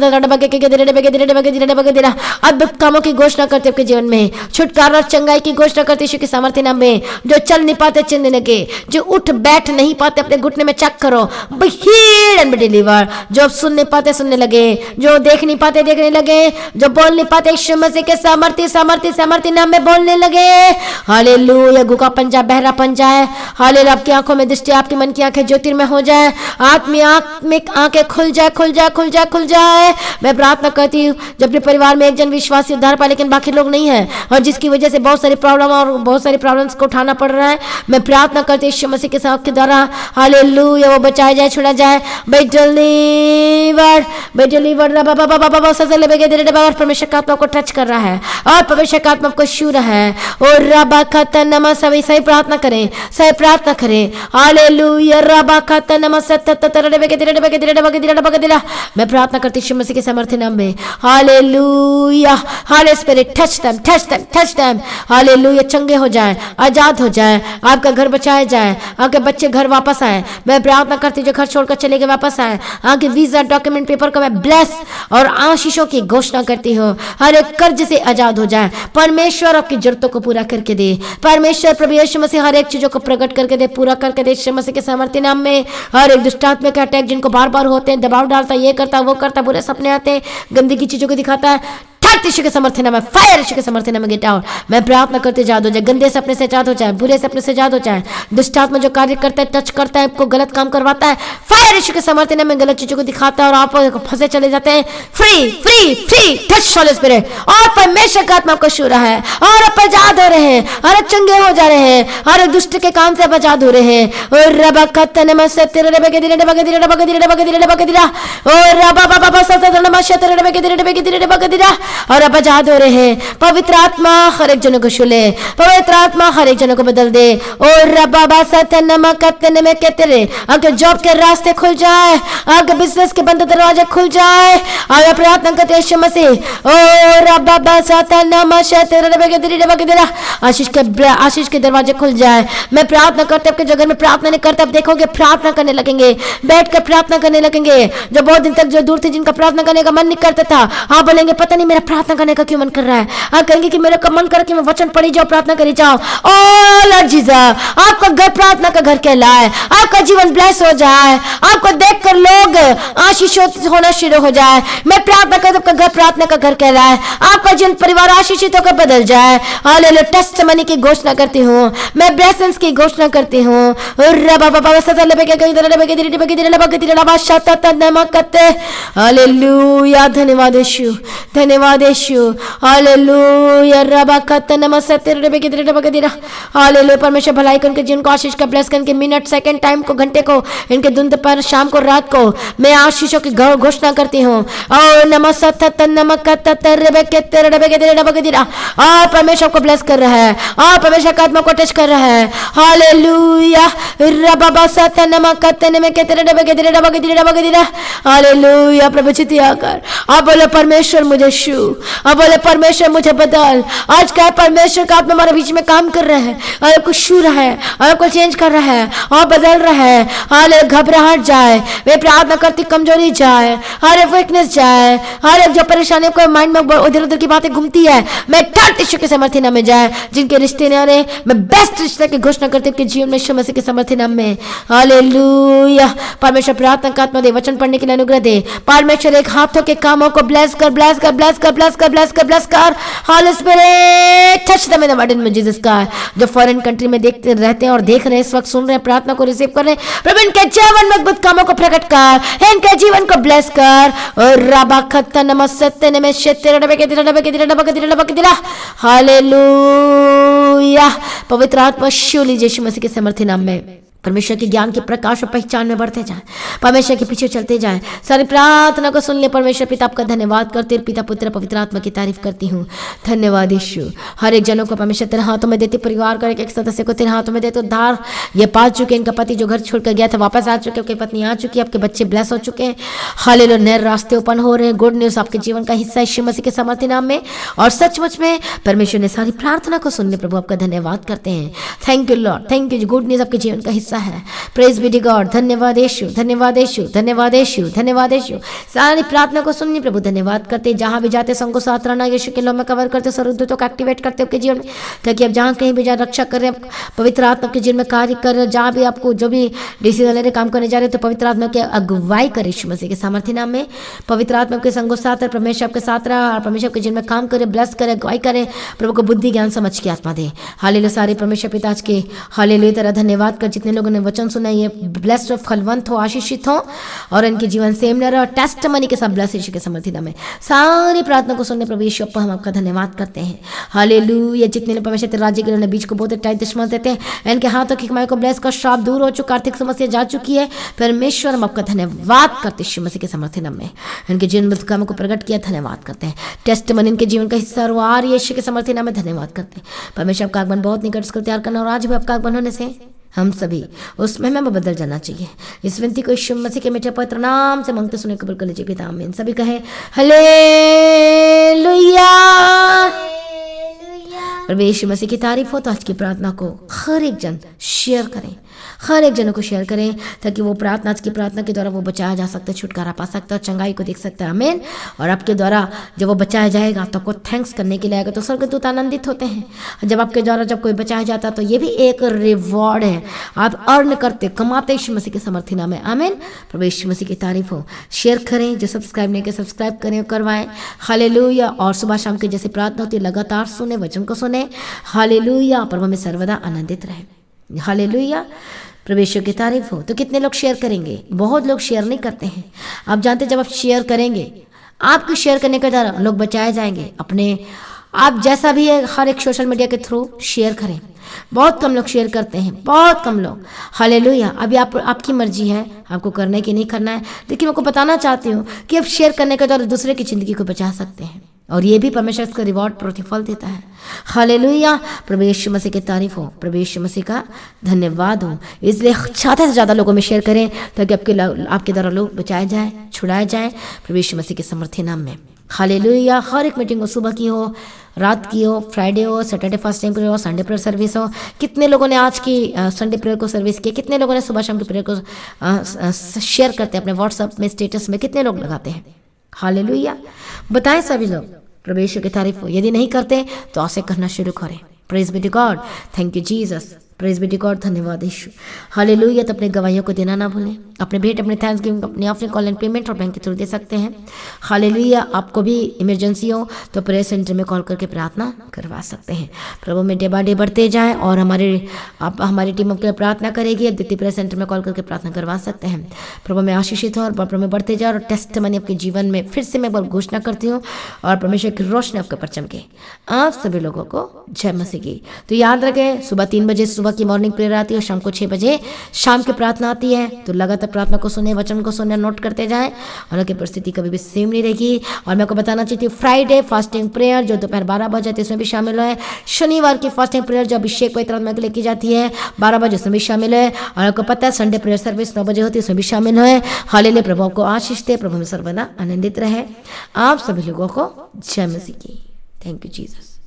अद्भुत कामों की घोषणा करते आपके जीवन में, छुटकारा और चंगाई की घोषणा करते यीशु के सामर्थ्य नाम में। जो चल नहीं पाते चलने लगे, जो उठ बैठ नहीं पाते अपने घुटने में चेक करो, be healed and B deliver. जो सुन नहीं पाते सुनने लगे, जो देख नहीं पाते देखने लगे, जो बोल नहीं पाते यीशु मसीह के सामर्थ्य नाम में बोलने लगे। हालेलुया। गूंगा पंजा बहरा पंजा है। हालेलुया। आपकी आंखों में दृष्टि, आपकी मन की आंखें ज्योतिर्मय हो जाए, आत्मिक आंखें खुल जाए। मैं प्रार्थना करती हूँ जब अपने परिवार में एक जन विश्वासी उद्धार पाए लेकिन बाकी लोग नहीं है और जिसकी वजह से बहुत सारी प्रॉब्लम्स को उठाना पड़ रहा है, मैं प्रार्थना करती हूँ यीशु मसीह के साथ के द्वारा हालेलुया वो बचाया जाए, छुड़ा जाए। परमेश्वर का आत्मा को टच कर रहा है और परमेश्वर का आत्मा को छू रहा है। और रबा खाता नमा सभी सही प्रार्थना करें हालेलुया। रबा खाता नमा मैं प्रार्थना करती यीशु मसीह के सामर्थ्य नाम में। हालेलुया। हाले स्पिरिट टच देम हालेलुया। चंगे हो जाए, आजाद हो जाए, आपका घर बचाया जाए, आपके बच्चे घर वापस आए। मैं प्रार्थना करती जो घर छोड़कर चले गए वापस आए, आपके वीजा डॉक्यूमेंट पेपर को मैं ब्लेस और आशीषों की घोषणा करती हूँ। हर एक कर्ज से आजाद हो जाए। परमेश्वर आपकी जरूरतों को पूरा करके दे। परमेश्वर प्रभु यीशु मसीह हर एक चीजों को प्रकट करके दे, पूरा करके दे यीशु मसीह के सामर्थ्य नाम में। हर एक दुष्टात्मा के अटैक जिनको बार बार होते हैं, दबाव डालता, ये करता वो करता, बुरे सपने आते हैं, गंदगी चीजों को दिखाता है, यीशु के सामर्थ्य नाम में फायर यीशु के सामर्थ्य नाम में गेट आउट। मैं प्रार्थना करते आजाद हो जाए, गंदे सपने से आजाद हो जाए, बुरे सपने से आजाद हो जाए। दुष्टात्मा जो कार्य करता है, टच करता है, आपको गलत काम करवाता है, फायर यीशु के सामर्थ्य नाम में गलत चीजों को दिखाता है और आप फंसे चले जाते हैं। फ्री टच होली स्पिरिट और परमेश्वर का आत्मा को छू रहा है और आप आजाद हो रहे हैं और चंगे हो जा रहे हैं और दुष्ट के काम से आजाद हो रहे हैं। और रबा खतन में से तेरे बगदिरे और रबा बाबा सत नम से तेरे बगदिरे और अब आजाद हो रहे हैं। पवित्र आत्मा हर एक जनों को छूले, पवित्र आत्मा हर एक जनों को बदल दे। और रबाबा सतनमकतन में कहते रहे, अगर जॉब के रास्ते खुल जाए, अगर बिजनेस के बंद दरवाजे खुल जाए, और प्रार्थना करते हैं यीशु मसीह। और रबाबा आशीष के दरवाजे खुल जाए। मैं प्रार्थना करते आपके जगह में प्रार्थना नहीं करते, आप देखोगे प्रार्थना करने लगेंगे, बैठकर प्रार्थना करने लगेंगे। जो बहुत दिन तक जो दूर थे, जिनका प्रार्थना करने का मन नहीं करता था, आप बोलेंगे पता नहीं मेरा प्रार्थना करने का क्यों मन कर रहा है। आप कहेंगे कि मेरा मन कर कि मैं वचन पढ़ी जाओ, प्रार्थना करी जाओ। ओ लॉर्ड जीसस, आपका घर प्रार्थना का घर कहलाए, आपका जीवन ब्लेस हो जाए, आपको देखकर लोग आशीषित होना शुरू हो जाए। मैं प्रार्थना करता आपका घर प्रार्थना का घर कहलाए, आपका जीवन परिवार आशीषित होकर बदल जाए। हालेलुया। टेस्टिमनी की घोषणा करती हूँ, मैं ब्लेसिंग्स की घोषणा करती हूँ। हालेलुया। धन्यवाद यीशु, धन्यवाद यीशु। हालेलुया। हालेलुया। परमेश्वर भलाई कर, उनके जीवन को आशीष का ब्लेस कर, मिनट सेकंड टाइम को घंटे को, इनके दिन दोपहर शाम को रात को मैं आशीषों की घोषणा करती हूँ। परमेश्वर को ब्लेस कर रहा है, और परमेश्वर का आत्मा को टच कर रहा है। हालेलुया। हालेलुया। प्रभु चित्ती आकर अब बोले परमेश्वर मुझे छू, अब बोले परमेश्वर मुझे बदल। आज क्या परमेश्वर का आत्मा हमारे बीच में काम कर रहा है, और आपको छू रहा है, और आपको चेंज कर रहा है, और बदल रहा है। हाले घबराहट जाए, वे प्रार्थना करती कमजोरी जाए, हर एक वीकनेस जाए, हर एक जो परेशानियों को माइंड में उधर उधर की बातें घूमती है, मैं थर्ड यीशु के समर्थी नाम में जाए। जिनके रिश्ते नहीं आ रहे, मैं बेस्ट रिश्ते की घोषणा करती हूँ कि जीवन में यीशु मसीह के समर्थी नाम में। हालेलुया। परमेश्वर प्रार्थना का आत्मा दे, वचन पढ़ने के लिए अनुग्रह दे। परमेश्वर एक हाथों के कामों को ब्लेस कर, ब्लेस कर, ब्लेस कर, ब्लेस कर, ब्लेस कर, ब्लेस कर। Holi spirit touch them in the mighty name of Jesus का। जो फॉरेन कंट्री में देखते रहते हैं और देख रहे हैं, इस वक्त सुन रहे हैं, प्रार्थना को रिसीव कर रहे हैं, प्रभु इनके जीवन में अद्भुत कामों को प्रकट कर, इनके जीवन को ब्लेस कर। और राबा खत्ता नमस्ते ने में शेतेरा डबे के दिला। हालेलुया। पवित्र आत्मा छू लीजिए यीशु मसीह के समर्थी नाम में। परमेश्वर के ज्ञान के प्रकाश और पहचान में बढ़ते जाए, परमेश्वर के पीछे चलते जाए। सारी प्रार्थना को सुन ले परमेश्वर पिता, आपका धन्यवाद करते, पिता पुत्र पवित्र आत्मा की तारीफ करती हूँ। धन्यवाद यीशु। हर एक जनों को परमेश्वर तेरे हाथों में देती, परिवार का एक सदस्य को तेरे हाथों में देते। उद्धार ये पा चुके, इनका पति जो घर छोड़कर गया था वापस आ चुके, आपकी पत्नी आ चुकी है, आपके बच्चे ब्लेस हो चुके हैं। हालेलुया। नए रास्ते ओपन हो रहे हैं। गुड न्यूज़ आपके जीवन का हिस्सा यीशु मसीह के समर्थी नाम में। और सचमुच में परमेश्वर ने सारी प्रार्थना को सुन ले, प्रभु आपका धन्यवाद करते हैं। Thank you lord, thank you. Good news आपके जीवन का हिस्सा है। Praise be to God. धन्यवाद यीशु, धन्यवाद यीशु, धन्यवाद यीशु, धन्यवाद यीशु। सारी प्रार्थना को सुनिए प्रभु, धन्यवाद करते। जहां भी जाते संग को साथ रहना, यीशु के नाम में कवर करते, सर्वदूतों को एक्टिवेट करते आपके जीवन में, ताकि आप जहां कहीं भी जा रक्षा कर रहे हैं, पवित्र आत्मा के जीवन में कार्य कर रहे हैं। जहां भी आपको जो भी डिसीजन ले रहे, काम करने जा रहे, तो पवित्र आत्मा की अगुवाई करे यीशु मसीह के सामर्थ्य नाम में। पवित्र आत्मा के संगों साथ है, परमेश्वर आपके साथ रहा, और परमेश्वर के जीवन में काम करे, ब्लेस करे, अगुवाई करे। प्रभु को बुद्धि ज्ञान समझ की आत्मा दे। हालेलुया। सारे परमेश्वर पिता आज के हालेलुया तेरा धन्यवाद कर। जितने लोगों ने वचन सुना, ये ब्लेस्ड और फलवंत हो, आशीषित हो, और इनके जीवन सेम न रहे, और टेस्टमनी के साथ ब्लेस यीशु के समर्थी नाम में। सारी प्रार्थना को सुनने प्रभु यीशु अप्पा हम आपका धन्यवाद करते हैं। हालेलुया। जितने लोग परमेश्वर तेरे राज्य के लिए बीच को बहुत टाइट दशमलव देते हैं, इनके हाथों की कमाई को ब्लेस कर। श्राप दूर हो चुका, आर्थिक समस्या जा चुकी है। परमेश्वर हम आपका धन्यवाद करते यीशु मसीह के समर्थी नाम में। इनके जीवन में कामों को प्रकट किया, धन्यवाद करते हैं। टेस्टमनी इनके जीवन का हिस्सा और आ रही है, यीशु के समर्थी नाम में धन्यवाद करते हैं। परमेश्वर आपका आगमन बहुत निकट से तैयार करना, और आज भी आपका आगमन होने से हम सभी उस महिमा में बदल जाना चाहिए। इस विनती को यीशु मसीह के मीठे पवित्र नाम से मांगते सुने कबूल कर लीजिए पिता, आमीन। सभी कहे हालेलुया। प्रभु यीशु मसीह की तारीफ हो। तो आज की प्रार्थना को हर एक जन शेयर करें, हर एक जनों को शेयर करें, ताकि वो प्रार्थना, आज की प्रार्थना के द्वारा वो बचाया जा सकता है, छुटकारा पा सकता है, चंगाई को देख सकता है। आमीन। और आपके द्वारा जब वो बचाया जाएगा तो आपको थैंक्स करने के लिए आएगा, तो स्वर्गदूत आनंदित होते हैं। जब आपके द्वारा जब कोई बचाया जाता है तो ये भी एक रिवॉर्ड है, आप अर्न करते, कमाते यीशु मसीह के समर्थी नाम है। आमीन। प्रभु यीशु मसीह की तारीफ हो। शेयर करें, जो सब्सक्राइब नहीं किया सब्सक्राइब करें, करवाएं। हालेलुया। और सुबह शाम की जैसे प्रार्थना होती है, लगातार सुने, वचन को सुने। हालेलुया। प्रभु में सर्वदा आनंदित रहे। हालेलुया। प्रभु की तारीफ हो। तो कितने लोग शेयर करेंगे? बहुत लोग शेयर नहीं करते हैं। आप जानते, जब आप शेयर करेंगे, आपके शेयर करने के द्वारा लोग बचाए जाएंगे। अपने आप जैसा भी है, हर एक सोशल मीडिया के थ्रू शेयर करें। बहुत कम लोग शेयर करते हैं, बहुत कम लोग। हालेलुया। अभी आपकी मर्जी है, आपको करने की नहीं करना है, लेकिन मैं आपको बताना चाहती हूँ कि आप शेयर करने के द्वारा दूसरे की ज़िंदगी को बचा सकते हैं। और ये भी परमेश्वर इसका रिवॉर्ड प्रतिफल देता है। हालेलुया, प्रभु यीशु मसीह की तारीफ हो, प्रभु यीशु मसीह का धन्यवाद हो। इसलिए ज़्यादा से ज़्यादा लोगों में शेयर करें ताकि आपके द्वारा लोग बचाए जाए, छुड़ाए जाए प्रभु यीशु मसीह के समर्थी नाम में। हालेलुया। हर एक मीटिंग हो, सुबह की हो, रात की हो, फ्राइडे हो, सैटरडे फास्टिंग प्रेयर हो, संडे प्रेयर सर्विस हो। कितने लोगों ने आज की संडे प्रेयर को सर्विस किया? कितने लोगों ने सुबह शाम की प्रेयर को शेयर करते हैं अपने व्हाट्सएप में, स्टेटस में? कितने लोग लगाते हैं? हालेलुया। बताएं सभी लोग, प्रभु यीशु की तारीफ हो। यदि नहीं करते तो ऐसे करना शुरू करें। Praise be to God, thank you Jesus, praise be to God, धन्यवाद यीशु। हालेलुया। तो अपने गवाहियों को देना ना भूलें। अपने भेंट, अपने थैंक्सगिविंग, अपने ऑफरिंग, ऑनलाइन पेमेंट और बैंक के थ्रू दे सकते हैं। हालेलुया। आपको भी इमरजेंसी हो तो प्रेयर सेंटर में कॉल करके प्रार्थना करवा सकते हैं। प्रभु में डे बाय डे बढ़ते जाएं और हमारी टीम आपके लिए प्रार्थना करेगी। अब द्वितीय प्रेयर सेंटर में कॉल करके प्रार्थना करवा सकते हैं। प्रभु में आशीषित हो और प्रभु में बढ़ते जाए और टेस्टमनी आपके जीवन में फिर से मैं घोषणा करती हूँ और परमेश्वर की रोशनी आपके पर चमके। आप सभी लोगों को जय मसीह की। तो याद रखें, सुबह 3 बजे सुबह की मॉर्निंग प्रेयर आती है और शाम को 6 बजे शाम की प्रार्थना आती है। तो लगातार प्रार्थना को सुने, वचन को सुने, नोट करते जाएं और उनकी परिस्थिति कभी भी सेम नहीं रहेगी। और मैं आपको बताना चाहती हूँ, फ्राइडे फास्टिंग प्रेयर जो दोपहर 12 बजे आती है इसमें भी शामिल है। शनिवार की फास्टिंग प्रेयर जो अभिषेक पवित्र आत्मा के लिए की जाती है 12 बजे उसमें भी शामिल है। और आपको पता है संडे प्रेयर सर्विस 9 बजे होती है, उसमें भी शामिल है। हालेलुया। प्रभु आपको आशीष दे, प्रभु में सर्वदा आनंदित रहे। आप सभी लोगों को जय मसीह की। Thank you Jesus.